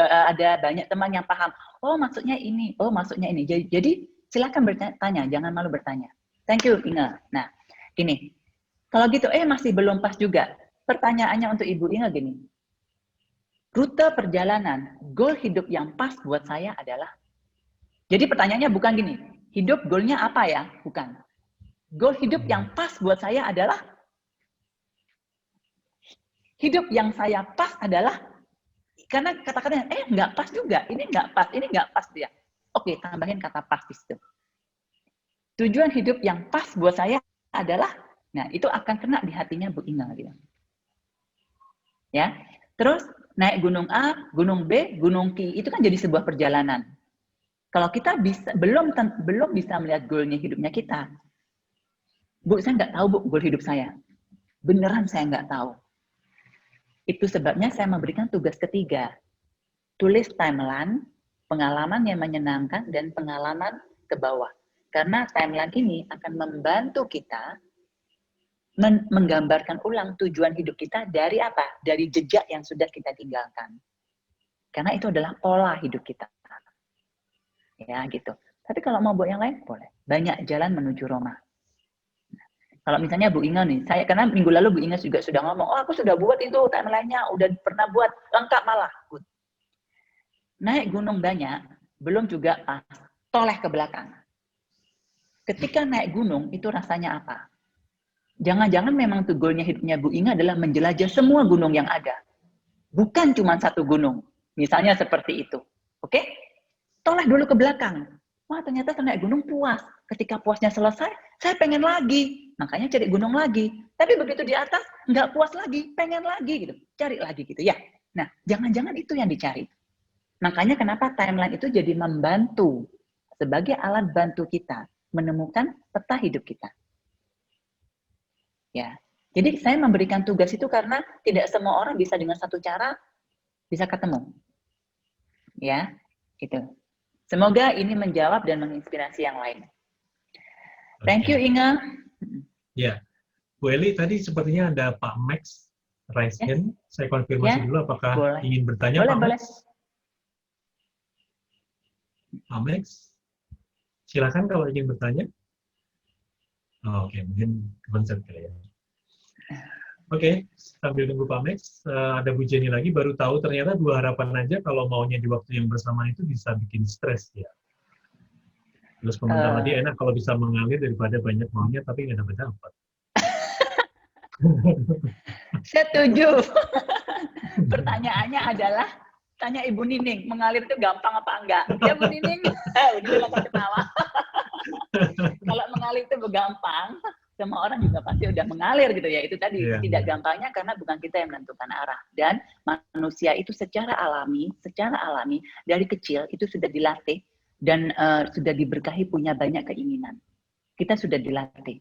ada banyak teman yang paham. Oh maksudnya ini, oh maksudnya ini. Jadi silakan bertanya, jangan malu bertanya. Thank you Inge. Nah gini, kalau gitu masih belum pas juga. Pertanyaannya untuk Ibu Inge gini. Rute perjalanan, goal hidup yang pas buat saya adalah. Jadi pertanyaannya bukan gini, hidup goalnya apa ya? Bukan. Goal hidup yang pas buat saya adalah. Hidup yang saya pas adalah, karena kata-katanya, nggak pas juga, ini nggak pas dia. Oke, tambahin kata pas di situ. Tujuan hidup yang pas buat saya adalah, nah itu akan kena di hatinya Bu Inge gitu. Ya, terus naik gunung A, gunung B, gunung Q, itu kan jadi sebuah perjalanan. Kalau kita belum bisa melihat goalnya hidupnya kita, Bu, saya nggak tahu Bu goal hidup saya. Beneran saya nggak tahu. Itu sebabnya saya memberikan tugas ketiga. Tulis timeline, pengalaman yang menyenangkan, dan pengalaman ke bawah. Karena timeline ini akan membantu kita menggambarkan ulang tujuan hidup kita dari apa? Dari jejak yang sudah kita tinggalkan. Karena itu adalah pola hidup kita. Ya, gitu. Tapi kalau mau buat yang lain, boleh. Banyak jalan menuju Roma. Kalau misalnya Bu Inga nih, karena minggu lalu Bu Inga juga sudah ngomong, oh aku sudah buat itu timeline-nya, udah pernah buat, lengkap malah. Good. Naik gunung banyak, belum juga pas, toleh ke belakang. Ketika naik gunung, itu rasanya apa? Jangan-jangan memang tuh goalnya hidupnya Bu Inga adalah menjelajah semua gunung yang ada. Bukan cuma satu gunung. Misalnya seperti itu. Oke? Toleh dulu ke belakang. Wah, ternyata naik gunung puas. Ketika puasnya selesai, saya pengen lagi. Makanya cari gunung lagi. Tapi begitu di atas, nggak puas lagi, pengen lagi gitu. Cari lagi gitu ya. Nah, jangan-jangan itu yang dicari. Makanya kenapa timeline itu jadi membantu sebagai alat bantu kita menemukan peta hidup kita. Ya. Jadi saya memberikan tugas itu karena tidak semua orang bisa dengan satu cara bisa ketemu. Ya, itu. Semoga ini menjawab dan menginspirasi yang lain. Thank you, Inga. Ya, Bu Eli tadi sepertinya ada Pak Max raise hand. Saya konfirmasi dulu apakah ingin bertanya, Pak Max? Pak Max, silakan kalau ingin bertanya. Oke, mungkin konsep kali ya. Oke, sambil nunggu Pak Max, ada Bu Jenny lagi, baru tahu ternyata 2 harapan aja kalau maunya di waktu yang bersamaan itu bisa bikin stres ya. Terus komentar tadi enak kalau bisa mengalir daripada banyak maunya tapi nggak dapat. Setuju. Pertanyaannya adalah, tanya Ibu Nining, mengalir itu gampang apa enggak? Ya Bu Nining, udah langsung ketawa. Kalau mengalir itu gampang, semua orang juga pasti udah mengalir gitu ya. Itu tadi tidak gampangnya karena bukan kita yang menentukan arah. Dan manusia itu secara alami dari kecil itu sudah dilatih dan sudah diberkahi punya banyak keinginan. Kita sudah dilatih.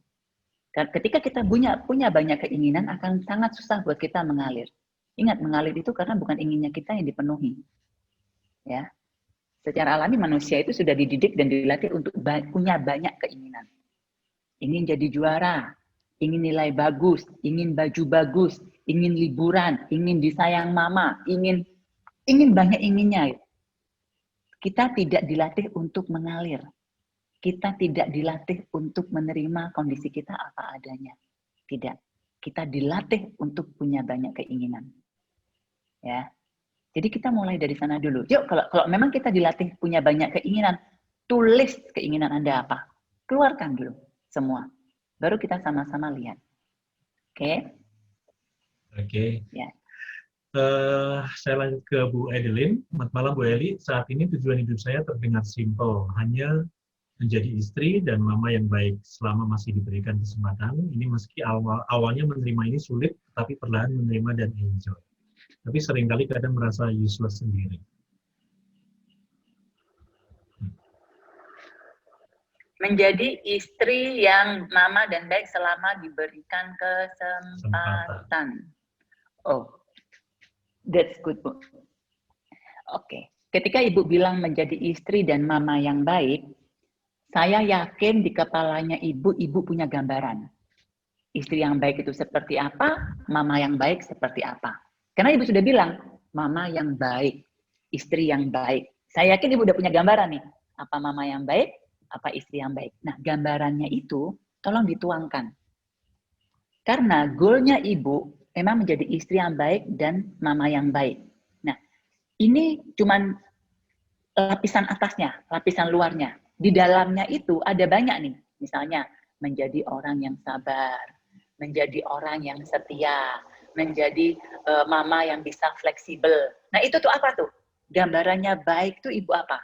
Ketika kita punya banyak keinginan akan sangat susah buat kita mengalir. Ingat, mengalir itu karena bukan inginnya kita yang dipenuhi. Ya. Secara alami manusia itu sudah dididik dan dilatih untuk punya banyak keinginan. Ingin jadi juara, ingin nilai bagus, ingin baju bagus, ingin liburan, ingin disayang mama, ingin banyak inginnya. Kita tidak dilatih untuk mengalir. Kita tidak dilatih untuk menerima kondisi kita apa adanya. Tidak. Kita dilatih untuk punya banyak keinginan. Ya. Jadi kita mulai dari sana dulu. Yuk, kalau memang kita dilatih punya banyak keinginan, tulis keinginan Anda apa. Keluarkan dulu semua. Baru kita sama-sama lihat. Oke? Oke. Ya. Saya lanjut ke Bu Edelin. Selamat malam Bu Eli. Saat ini tujuan hidup saya terdengar simpel. Hanya menjadi istri dan mama yang baik selama masih diberikan kesempatan. Ini meski awalnya menerima ini sulit, tapi perlahan menerima dan enjoy. Tapi seringkali kadang merasa useless sendiri. Menjadi istri yang mama dan baik selama diberikan kesempatan. Oh, that's good, Bu. Oke. Ketika Ibu bilang menjadi istri dan mama yang baik, saya yakin di kepalanya Ibu punya gambaran. Istri yang baik itu seperti apa, mama yang baik seperti apa. Karena Ibu sudah bilang, mama yang baik, istri yang baik. Saya yakin Ibu udah punya gambaran nih, apa mama yang baik, apa istri yang baik. Nah, gambarannya itu tolong dituangkan. Karena goalnya Ibu memang menjadi istri yang baik dan mama yang baik. Nah, ini cuman lapisan atasnya, lapisan luarnya. Di dalamnya itu ada banyak nih. Misalnya, menjadi orang yang sabar, menjadi orang yang setia, menjadi mama yang bisa fleksibel. Nah, itu tuh apa tuh? Gambarannya baik tuh Ibu apa?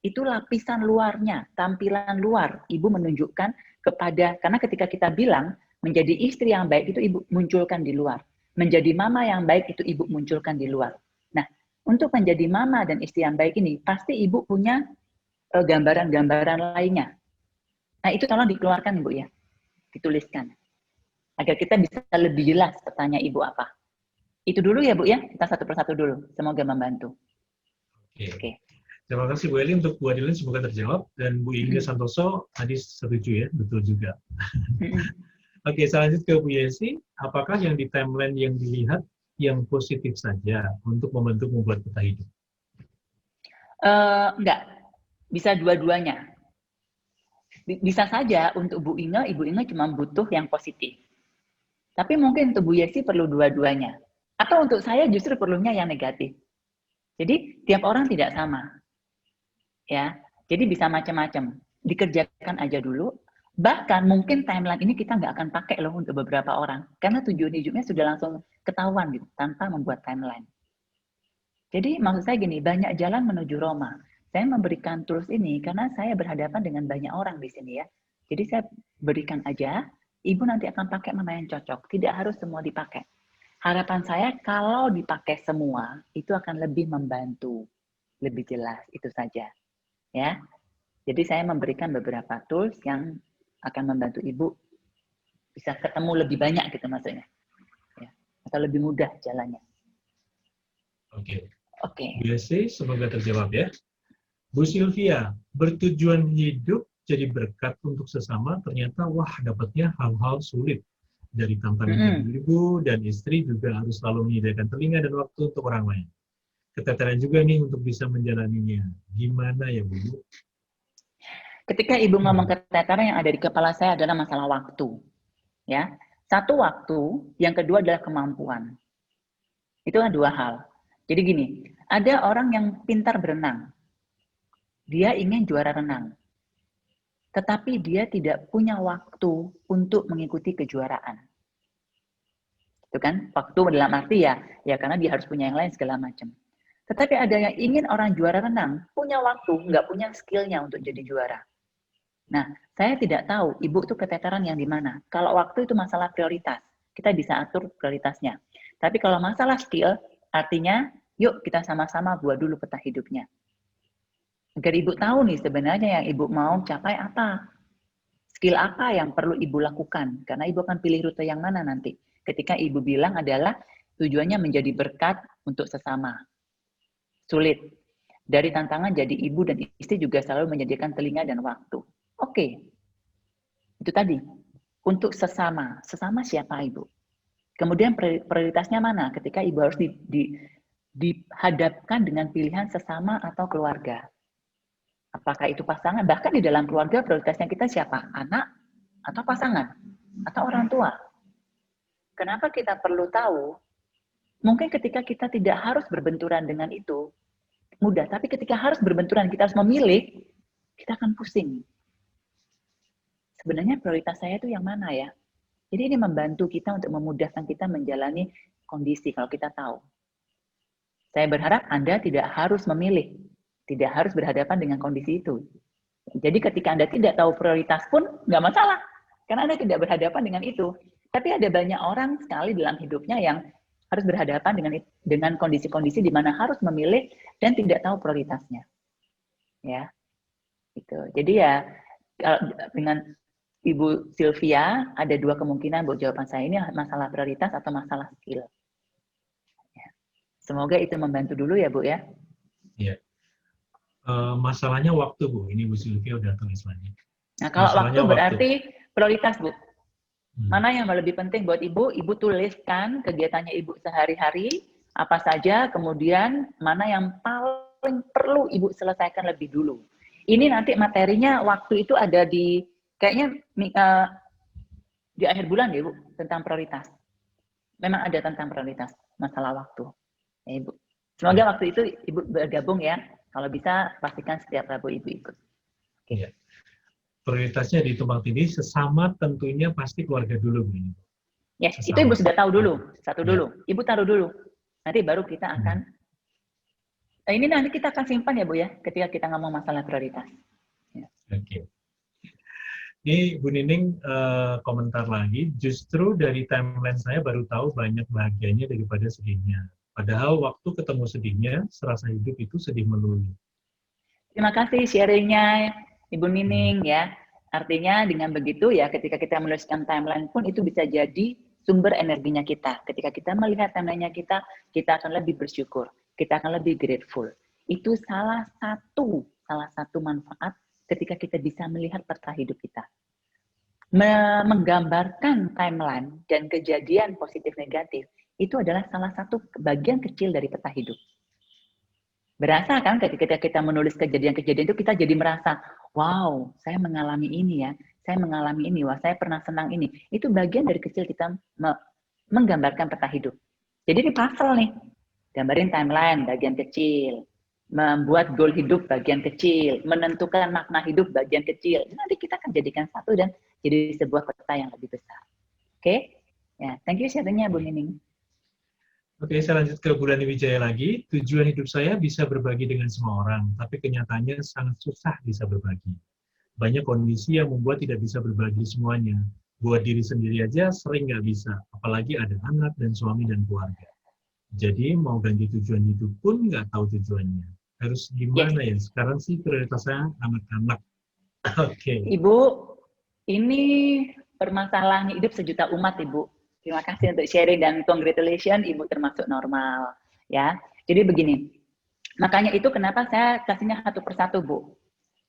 Itu lapisan luarnya, tampilan luar. Ibu menunjukkan kepada, karena ketika kita bilang menjadi istri yang baik itu Ibu munculkan di luar. Menjadi mama yang baik itu Ibu munculkan di luar. Nah, untuk menjadi mama dan istri yang baik ini, pasti Ibu punya gambaran-gambaran lainnya. Nah, itu tolong dikeluarkan, Bu ya. Dituliskan. Agar kita bisa lebih jelas bertanya Ibu apa. Itu dulu ya, Bu ya. Kita satu persatu dulu. Semoga membantu. Oke. Terima kasih Bu Eli. Untuk Bu Adeline semoga terjawab. Dan Bu Inge Santoso tadi setuju ya, betul juga. Oke, saya lanjut ke Bu Yesi. Apakah yang di timeline yang dilihat yang positif saja untuk membantu membuat peta hidup? Enggak. Bisa dua-duanya. Bisa saja untuk Ibu Inge cuma butuh yang positif. Tapi mungkin untuk Bu Yesi perlu dua-duanya. Atau untuk saya justru perlunya yang negatif. Jadi tiap orang tidak sama. Ya, jadi bisa macam-macam. Dikerjakan aja dulu. Bahkan mungkin timeline ini kita nggak akan pakai loh untuk beberapa orang. Karena tujuan hidupnya sudah langsung ketahuan gitu, tanpa membuat timeline. Jadi maksud saya gini, banyak jalan menuju Roma. Saya memberikan tools ini karena saya berhadapan dengan banyak orang di sini ya. Jadi saya berikan aja, Ibu nanti akan pakai mana yang cocok. Tidak harus semua dipakai. Harapan saya kalau dipakai semua, itu akan lebih membantu. Lebih jelas, itu saja. Ya. Jadi saya memberikan beberapa tools yang akan membantu Ibu bisa ketemu lebih banyak gitu maksudnya. Ya. Atau lebih mudah jalannya. Oke. Oke. Biasa, semoga terjawab ya. Bu Sylvia, bertujuan hidup jadi berkat untuk sesama, ternyata wah dapatnya hal-hal sulit. Dari tantangan ibu dan istri juga harus selalu menyediakan telinga dan waktu untuk orang lain. Keteteran juga nih untuk bisa menjalaninya. Gimana ya Bu? Ketika Ibu ngomong keteteran, yang ada di kepala saya adalah masalah waktu. Ya, satu waktu, yang kedua adalah kemampuan. Itu kan dua hal. Jadi gini, ada orang yang pintar berenang. Dia ingin juara renang. Tetapi dia tidak punya waktu untuk mengikuti kejuaraan. Itu kan, waktu dalam arti ya karena dia harus punya yang lain segala macam. Tetapi ada yang ingin orang juara renang, punya waktu, nggak punya skillnya untuk jadi juara. Nah, saya tidak tahu Ibu tuh keteteran yang di mana. Kalau waktu itu masalah prioritas, kita bisa atur prioritasnya. Tapi kalau masalah skill, artinya yuk kita sama-sama buat dulu peta hidupnya. Agar Ibu tahu nih sebenarnya yang Ibu mau capai apa. Skill apa yang perlu Ibu lakukan. Karena Ibu akan pilih rute yang mana nanti. Ketika Ibu bilang adalah tujuannya menjadi berkat untuk sesama. Sulit. Dari tantangan jadi ibu dan istri juga selalu menyediakan telinga dan waktu. Oke. Itu tadi. Untuk sesama. Sesama siapa Ibu? Kemudian prioritasnya mana? Ketika Ibu harus dihadapkan dengan pilihan sesama atau keluarga. Apakah itu pasangan? Bahkan di dalam keluarga prioritasnya kita siapa? Anak atau pasangan? Atau orang tua? Kenapa kita perlu tahu? Mungkin ketika kita tidak harus berbenturan dengan itu, mudah. Tapi ketika harus berbenturan, kita harus memilih, kita akan pusing. Sebenarnya prioritas saya itu yang mana ya? Jadi ini membantu kita untuk memudahkan kita menjalani kondisi kalau kita tahu. Saya berharap Anda tidak harus memilih. Tidak harus berhadapan dengan kondisi itu. Jadi ketika Anda tidak tahu prioritas pun, nggak masalah. Karena Anda tidak berhadapan dengan itu. Tapi ada banyak orang sekali dalam hidupnya yang harus berhadapan dengan kondisi-kondisi di mana harus memilih dan tidak tahu prioritasnya. Ya, gitu. Jadi ya, dengan Ibu Sylvia, ada dua kemungkinan buat jawaban saya ini, masalah prioritas atau masalah skill. Ya. Semoga itu membantu dulu ya Bu ya. Iya. Masalahnya waktu Bu, ini Bu Sylvia udah tulis lagi. Nah kalau waktu berarti prioritas Bu. Mana yang lebih penting buat Ibu? Ibu tuliskan kegiatannya Ibu sehari-hari, apa saja, kemudian mana yang paling perlu Ibu selesaikan lebih dulu. Ini nanti materinya waktu itu ada di, kayaknya di akhir bulan ya Ibu, tentang prioritas. Memang ada tentang prioritas, masalah waktu. Ya Ibu. Semoga waktu itu Ibu bergabung ya. Kalau bisa, pastikan setiap Rabu Ibu ikut. Okay. Ya. Prioritasnya ditumpang tindih, sesama tentunya pasti keluarga dulu. Yes, itu Ibu sudah tahu dulu. Satu dulu. Ibu taruh dulu. Nanti baru kita akan... ini nanti kita akan simpan ya Bu ya, ketika kita ngomong masalah prioritas. Ya. Oke. Ini Bu Nining komentar lagi, justru dari timeline saya baru tahu banyak bahagianya daripada sedihnya. Padahal waktu ketemu sedihnya, serasa hidup itu sedih melulu. Terima kasih sharingnya Ibu Nining ya. Artinya dengan begitu ya ketika kita menuliskan timeline pun itu bisa jadi sumber energinya kita. Ketika kita melihat timelinenya kita akan lebih bersyukur. Kita akan lebih grateful. Itu salah satu manfaat ketika kita bisa melihat peta hidup kita. Menggambarkan timeline dan kejadian positif negatif itu adalah salah satu bagian kecil dari peta hidup. Berasa kan ketika kita menulis kejadian-kejadian itu kita jadi merasa, wow, saya mengalami ini ya, saya mengalami ini, wah saya pernah senang ini. Itu bagian dari kecil kita menggambarkan peta hidup. Jadi di puzzle nih, gambarin timeline bagian kecil, membuat goal hidup bagian kecil, menentukan makna hidup bagian kecil. Nanti kita akan jadikan satu dan jadi sebuah peta yang lebih besar. Oke? Ya, thank you sharingnya Bu Nining. Oke, saya lanjut ke Bu Dani Wijaya lagi. Tujuan hidup saya bisa berbagi dengan semua orang, tapi kenyataannya sangat susah bisa berbagi. Banyak kondisi yang membuat tidak bisa berbagi semuanya. Buat diri sendiri aja sering nggak bisa, apalagi ada anak dan suami dan keluarga. Jadi mau ganti tujuan hidup pun nggak tahu tujuannya. Harus gimana ya? Sekarang sih prioritas saya anak-anak. Oke. Ibu, ini permasalahan hidup sejuta umat, Ibu. Terima kasih untuk sharing dan congratulations, Ibu termasuk normal. Ya, jadi begini. Makanya itu kenapa saya kasihnya satu persatu, Bu.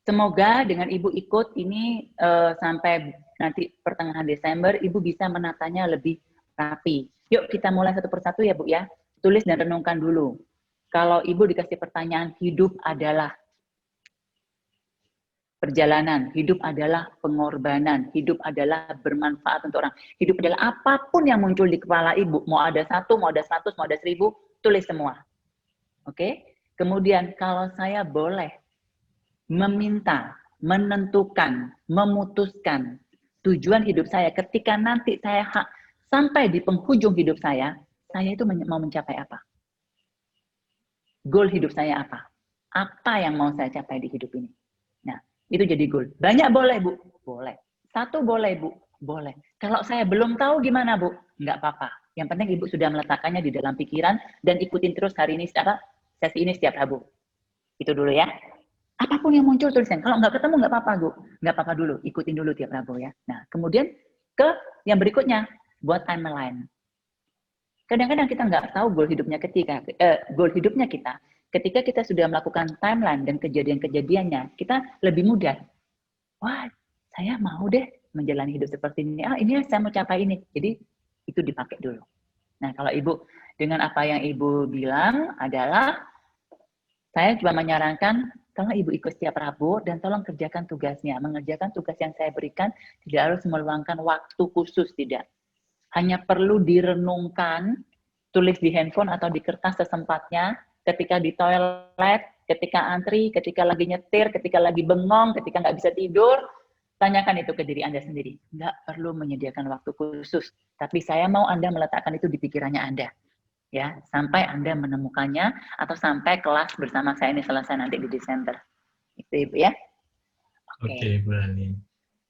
Semoga dengan Ibu ikut ini sampai nanti pertengahan Desember, Ibu bisa menatanya lebih rapi. Yuk kita mulai satu persatu ya, Bu ya. Tulis dan renungkan dulu. Kalau Ibu dikasih pertanyaan, hidup adalah perjalanan, hidup adalah pengorbanan, hidup adalah bermanfaat untuk orang. Hidup adalah apapun yang muncul di kepala Ibu, mau ada 1, mau ada 100, mau ada 1000, tulis semua. Oke? Kemudian kalau saya boleh meminta, menentukan, memutuskan tujuan hidup saya ketika nanti saya sampai di penghujung hidup saya itu mau mencapai apa? Goal hidup saya apa? Apa yang mau saya capai di hidup ini? Nah, itu jadi goal. Banyak boleh, Bu? Boleh. 1 boleh, Bu? Boleh. Kalau saya belum tahu gimana, Bu? Nggak apa-apa. Yang penting Ibu sudah meletakkannya di dalam pikiran dan ikutin terus hari ini sesi ini setiap Rabu. Itu dulu ya. Apapun yang muncul tulisan. Kalau nggak ketemu nggak apa-apa, Bu. Nggak apa-apa dulu. Ikutin dulu tiap Rabu ya. Nah, kemudian ke yang berikutnya. Buat timeline. Kadang-kadang kita nggak tahu goal hidupnya kita. Ketika kita sudah melakukan timeline dan kejadian-kejadiannya, kita lebih mudah. Wah, saya mau deh menjalani hidup seperti ini. Ini saya mau capai ini. Jadi itu dipakai dulu. Nah, kalau Ibu dengan apa yang Ibu bilang adalah saya cuma menyarankan kalau Ibu ikut setiap Rabu dan tolong kerjakan tugasnya. Mengerjakan tugas yang saya berikan tidak harus meluangkan waktu khusus, tidak. Hanya perlu direnungkan, tulis di handphone atau di kertas sesempatnya, ketika di toilet, ketika antri, ketika lagi nyetir, ketika lagi bengong, ketika nggak bisa tidur, tanyakan itu ke diri Anda sendiri. Nggak perlu menyediakan waktu khusus, tapi saya mau Anda meletakkan itu di pikirannya Anda. Ya, sampai Anda menemukannya, atau sampai kelas bersama saya ini selesai nanti di Desember. Itu Ibu ya. Oke, Bu Ani.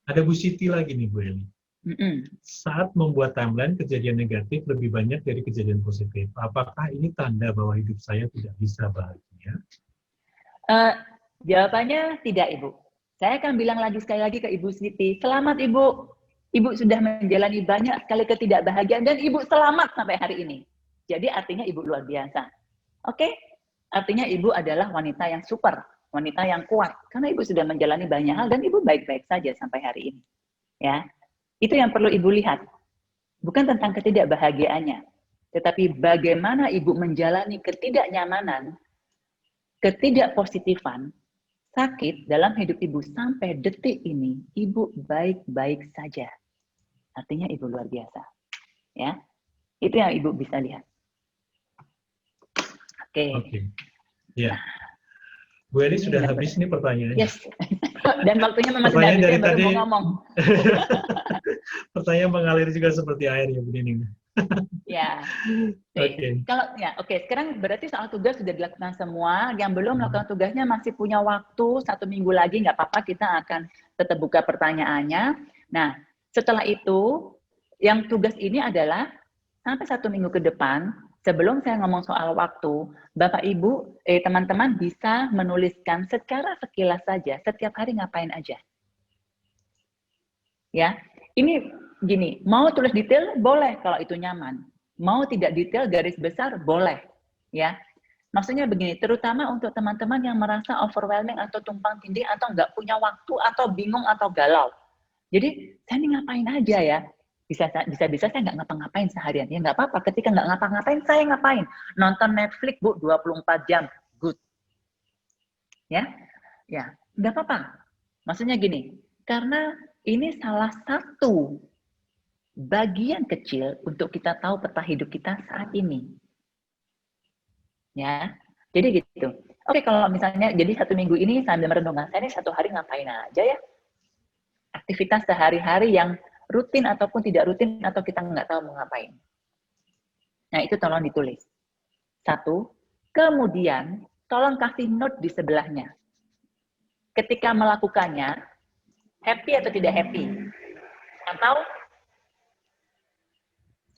Ada Bu Siti lagi nih, Bu Eli. Saat membuat timeline, kejadian negatif lebih banyak dari kejadian positif. Apakah ini tanda bahwa hidup saya tidak bisa bahagia? Jawabannya tidak, Ibu. Saya akan bilang sekali lagi ke Ibu Siti, selamat Ibu. Ibu sudah menjalani banyak sekali ketidakbahagiaan dan Ibu selamat sampai hari ini. Jadi artinya Ibu luar biasa. Oke? Artinya Ibu adalah wanita yang super, wanita yang kuat. Karena Ibu sudah menjalani banyak hal dan Ibu baik-baik saja sampai hari ini. Ya. Itu yang perlu Ibu lihat. Bukan tentang ketidakbahagiaannya, tetapi bagaimana Ibu menjalani ketidaknyamanan, ketidakpositifan, sakit dalam hidup Ibu sampai detik ini, Ibu baik-baik saja. Artinya Ibu luar biasa. Ya. Itu yang Ibu bisa lihat. Oke. Ya. Bu Eli sudah habis nih pertanyaannya. Yes. Dan waktunya memang sudah habis, saya baru mau ngomong. Pertanyaan mengalir juga seperti air ya, Bu Nining. Ya. Oke. Kalau sekarang berarti soal tugas sudah dilakukan semua. Yang belum melakukan tugasnya masih punya waktu 1 minggu lagi, nggak apa-apa, kita akan tetap buka pertanyaannya. Nah, setelah itu, yang tugas ini adalah sampai 1 minggu ke depan, sebelum saya ngomong soal waktu, Bapak Ibu, teman-teman bisa menuliskan secara sekilas saja, setiap hari ngapain aja. Ya, ini gini, mau tulis detail boleh kalau itu nyaman. Mau tidak detail garis besar boleh. Ya, maksudnya begini, terutama untuk teman-teman yang merasa overwhelming atau tumpang tindih atau nggak punya waktu atau bingung atau galau. Jadi, saya ini ngapain aja ya? Bisa-bisa saya nggak ngapa-ngapain seharian. Ya nggak apa-apa, ketika nggak ngapa-ngapain, saya ngapain? Nonton Netflix, Bu, 24 jam. Good. Ya, ya, nggak apa-apa. Maksudnya gini, karena ini salah satu bagian kecil untuk kita tahu peta hidup kita saat ini. Ya, jadi gitu. Oke, kalau misalnya, jadi 1 minggu ini sambil merenungkan, saya ini 1 hari ngapain aja ya? Aktivitas sehari-hari yang rutin ataupun tidak rutin atau kita nggak tahu mau ngapain. Nah, itu tolong ditulis. 1, kemudian tolong kasih note di sebelahnya. Ketika melakukannya, happy atau tidak happy? Atau,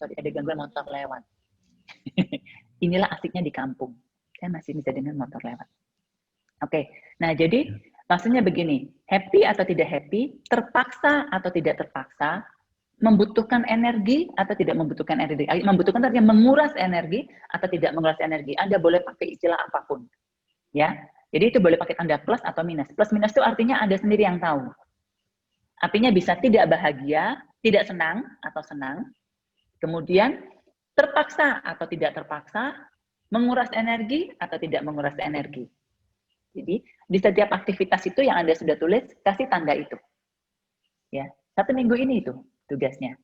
sorry, ada gangguan motor lewat. Inilah asiknya di kampung. Saya masih bisa dengar motor lewat. Oke, nah jadi maksudnya begini, happy atau tidak happy, terpaksa atau tidak terpaksa, membutuhkan energi atau tidak membutuhkan energi. Membutuhkan artinya menguras energi atau tidak menguras energi. Anda boleh pakai istilah apapun. Ya, jadi itu boleh pakai tanda plus atau minus. Plus minus itu artinya Anda sendiri yang tahu. Artinya bisa tidak bahagia, tidak senang atau senang. Kemudian terpaksa atau tidak terpaksa, menguras energi atau tidak menguras energi. Jadi di setiap aktivitas itu yang Anda sudah tulis, kasih tanda itu. Ya, 1 minggu ini itu tugasnya.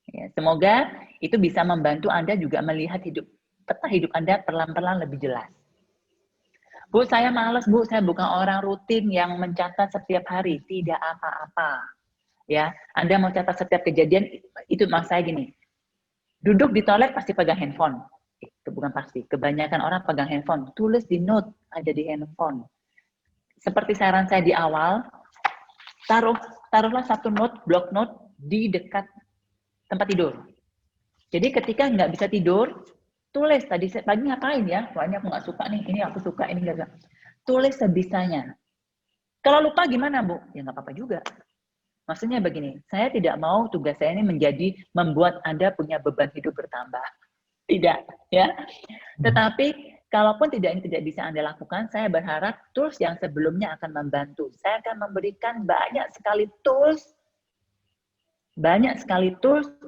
Ya, semoga itu bisa membantu Anda juga melihat peta hidup Anda perlahan-lahan lebih jelas. Bu, saya males, Bu, saya bukan orang rutin yang mencatat setiap hari. Tidak apa-apa. Ya, Anda mau catat setiap kejadian, itu maksud saya gini. Duduk di toilet pasti pegang handphone. Itu bukan pasti. Kebanyakan orang pegang handphone. Tulis di note, ada di handphone. Seperti saran saya di awal, taruhlah satu note, block note, di dekat tempat tidur. Jadi ketika nggak bisa tidur, tulis tadi pagi ngapain ya? Wah, ini aku nggak suka nih, ini aku suka, ini nggak. Tulis sebisanya. Kalau lupa gimana, Bu? Ya nggak apa-apa juga. Maksudnya begini, saya tidak mau tugas saya ini menjadi membuat Anda punya beban hidup bertambah. Tidak, ya. Tetapi, kalaupun ini tidak bisa Anda lakukan, saya berharap tools yang sebelumnya akan membantu. Saya akan memberikan banyak sekali tools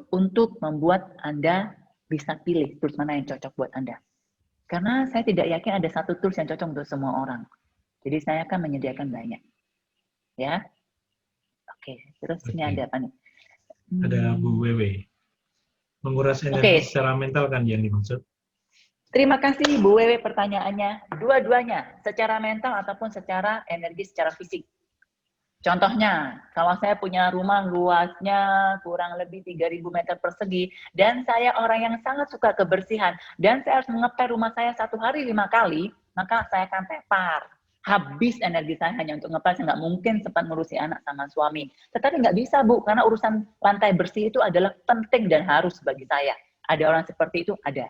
untuk membuat Anda bisa pilih tools mana yang cocok buat Anda. Karena saya tidak yakin ada satu tools yang cocok untuk semua orang. Jadi saya akan menyediakan banyak. Ya. Oke, terus ini ada apa nih? Ada Bu Wewe. Menguras energi secara mental kan yang dimaksud? Terima kasih Bu Wewe pertanyaannya. Dua-duanya, secara mental ataupun secara energi, secara fisik. Contohnya, kalau saya punya rumah luasnya kurang lebih 3.000 meter persegi, dan saya orang yang sangat suka kebersihan, dan saya harus mengepel rumah saya 1 hari 5 kali, maka saya akan tepar. Habis energi saya hanya untuk ngepel, saya nggak mungkin sempat ngurusi anak sama suami. Tetapi nggak bisa, Bu, karena urusan lantai bersih itu adalah penting dan harus bagi saya. Ada orang seperti itu? Ada.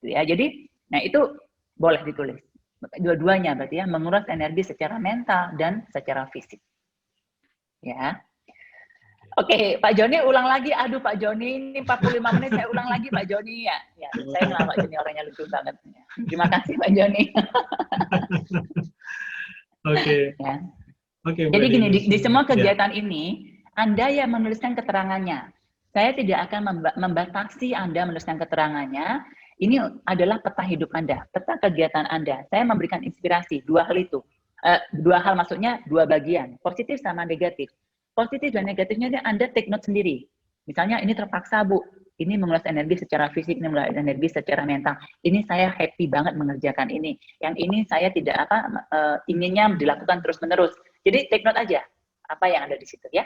Ya, jadi, nah itu boleh ditulis. Dua-duanya berarti ya, menguras energi secara mental dan secara fisik. Ya. Oke, Pak Joni ulang lagi. Aduh, Pak Joni, ini 45 menit saya ulang lagi, Pak Joni ya. Ya, saya ngelak Pak Joni, orangnya lucu banget. Terima kasih, Pak Joni. Oke. Ya. Oke. Jadi gini, di semua kegiatan ini, Anda yang menuliskan keterangannya. Saya tidak akan membatasi Anda menuliskan keterangannya. Ini adalah peta hidup Anda, peta kegiatan Anda. Saya memberikan inspirasi, 2 hal itu. 2 hal maksudnya 2 bagian, positif sama negatif. Positif dan negatifnya Anda take note sendiri. Misalnya ini terpaksa, Bu. Ini menguras energi secara fisik, ini menguras energi secara mental. Ini saya happy banget mengerjakan ini. Yang ini saya tidak inginnya dilakukan terus-menerus. Jadi take note aja apa yang ada di situ ya.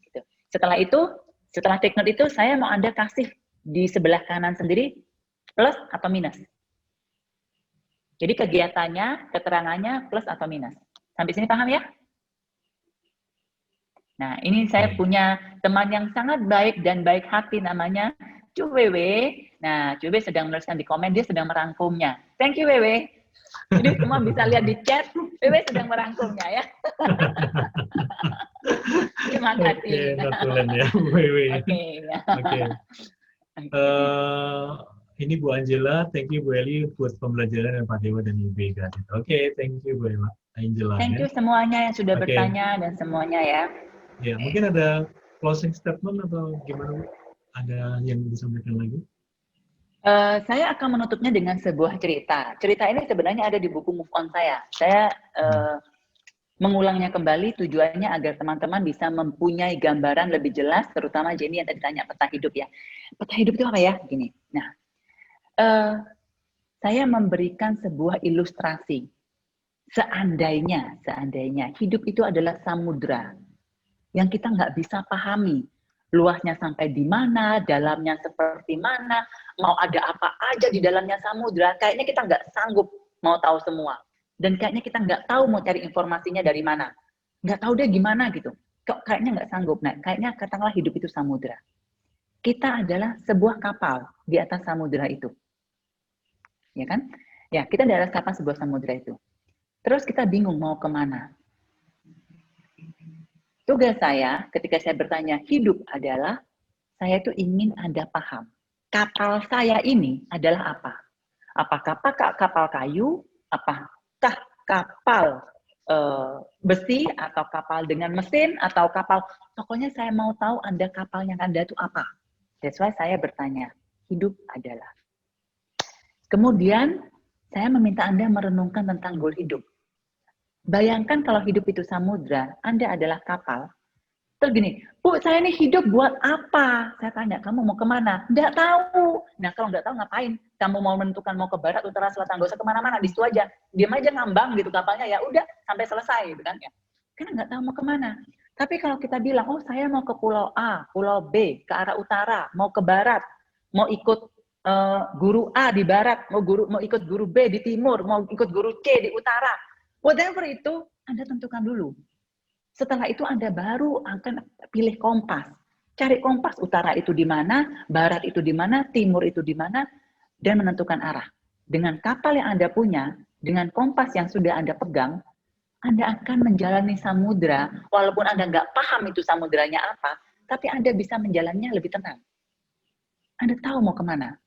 Gitu. Setelah take note itu saya mau Anda kasih di sebelah kanan sendiri plus atau minus. Jadi kegiatannya, keterangannya plus atau minus. Sampai sini paham ya? Nah, ini saya punya teman yang sangat baik dan baik hati namanya Cu Wewe. Nah, Cu Wewe sedang menuliskan di komen, dia sedang merangkumnya. Thank you, Wewe. Jadi semua bisa lihat di chat, Wewe sedang merangkumnya ya. Terima kasih. Oke, notulen ya, Wewe. Oke, ya. Oke. Ini Bu Angela, thank you Bu Eli buat pembelajaran dan Pak Dewa dan Ibu Ega. Oke, thank you Bu Angela. Thank you semuanya yang sudah bertanya dan semuanya ya. Ya, mungkin ada closing statement atau gimana Bu? Ada yang disampaikan lagi? Saya akan menutupnya dengan sebuah cerita. Cerita ini sebenarnya ada di buku Move On saya. Saya mengulangnya kembali tujuannya agar teman-teman bisa mempunyai gambaran lebih jelas, terutama Jenny yang tadi tanya peta hidup ya. Peta hidup itu apa ya? Gini. Nah, saya memberikan sebuah ilustrasi. Seandainya hidup itu adalah samudra yang kita nggak bisa pahami. Luasnya sampai di mana, dalamnya seperti mana, mau ada apa aja di dalamnya samudra, kayaknya kita nggak sanggup mau tahu semua. Dan kayaknya kita nggak tahu mau cari informasinya dari mana. Nggak tahu deh gimana gitu. Kok kayaknya nggak sanggup. Nah, kayaknya katakanlah hidup itu samudra. Kita adalah sebuah kapal di atas samudra itu. Ya kan? Ya, kita di atas kapal sebuah samudra itu. Terus kita bingung mau kemana. Tugas saya ketika saya bertanya hidup adalah, saya itu ingin Anda paham. Kapal saya ini adalah apa? Apakah kapal kayu? Apakah kapal besi? Atau kapal dengan mesin? Atau kapal, pokoknya saya mau tahu Anda kapalnya Anda itu apa? That's why saya bertanya, hidup adalah. Kemudian saya meminta Anda merenungkan tentang goal hidup. Bayangkan kalau hidup itu samudra, Anda adalah kapal. Terus gini, Bu, saya ini hidup buat apa? Saya tanya, kamu mau kemana? Nggak tahu. Nah, kalau nggak tahu ngapain? Kamu mau menentukan mau ke barat, utara, selatan, nggak usah kemana-mana, di situ aja. Diam aja ngambang gitu kapalnya, ya udah sampai selesai gitu kan ya. Karena nggak tahu mau kemana. Tapi kalau kita bilang, oh saya mau ke pulau A, pulau B, ke arah utara, mau ke barat, mau ikut guru A di barat, mau ikut guru B di timur, mau ikut guru C di utara. Whatever itu, Anda tentukan dulu. Setelah itu Anda baru akan pilih kompas. Cari kompas, utara itu di mana, barat itu di mana, timur itu di mana, dan menentukan arah. Dengan kapal yang Anda punya, dengan kompas yang sudah Anda pegang, Anda akan menjalani samudra, walaupun Anda nggak paham itu samudranya apa, tapi Anda bisa menjalannya lebih tenang. Anda tahu mau kemana.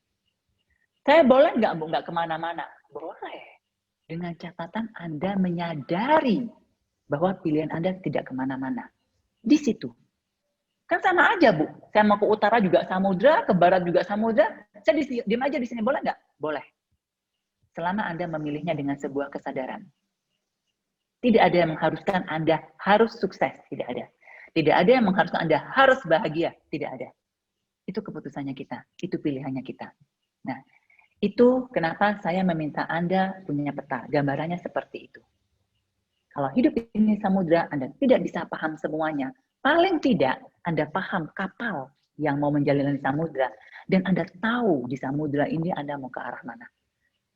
Saya boleh nggak, Bu, nggak kemana-mana? Boleh. Dengan catatan Anda menyadari bahwa pilihan Anda tidak kemana-mana. Di situ. Kan sama aja, Bu. Saya mau ke utara juga samudra, ke barat juga samudra. Saya diam aja di sini, boleh nggak? Boleh. Selama Anda memilihnya dengan sebuah kesadaran. Tidak ada yang mengharuskan Anda harus sukses. Tidak ada. Tidak ada yang mengharuskan Anda harus bahagia. Tidak ada. Itu keputusannya kita. Itu pilihannya kita. Nah, itu kenapa saya meminta Anda punya peta. Gambarannya seperti itu. Kalau hidup ini samudra, Anda tidak bisa paham semuanya. Paling tidak, Anda paham kapal yang mau menjalani samudra. Dan Anda tahu di samudra ini Anda mau ke arah mana.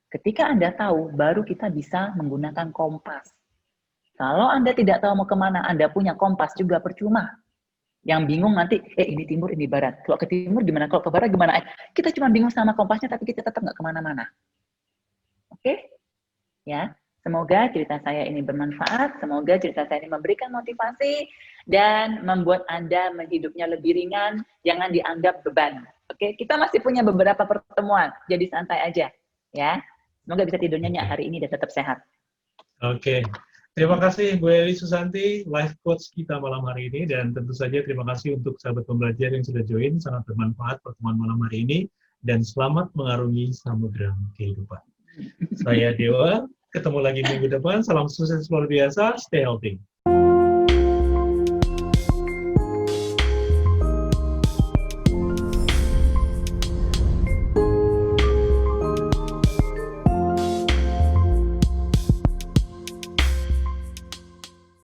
Ketika Anda tahu, baru kita bisa menggunakan kompas. Kalau Anda tidak tahu mau kemana, Anda punya kompas juga percuma. Yang bingung nanti, ini timur, ini barat. Kalau ke timur gimana? Kalau ke barat gimana? Kita cuma bingung sama kompasnya, tapi kita tetap nggak kemana-mana. Oke? Ya. Semoga cerita saya ini bermanfaat, semoga cerita saya ini memberikan motivasi, dan membuat Anda menghidupnya lebih ringan, jangan dianggap beban. Oke, kita masih punya beberapa pertemuan, jadi santai aja. Ya, semoga bisa tidur nyenyak hari ini dan tetap sehat. Oke. Terima kasih Bu Eli Susanti, life coach kita malam hari ini, dan tentu saja terima kasih untuk sahabat pembelajar yang sudah join, sangat bermanfaat pertemuan malam hari ini, dan selamat mengarungi samudera kehidupan. Saya Dewa, ketemu lagi minggu depan, salam sukses luar biasa, stay healthy.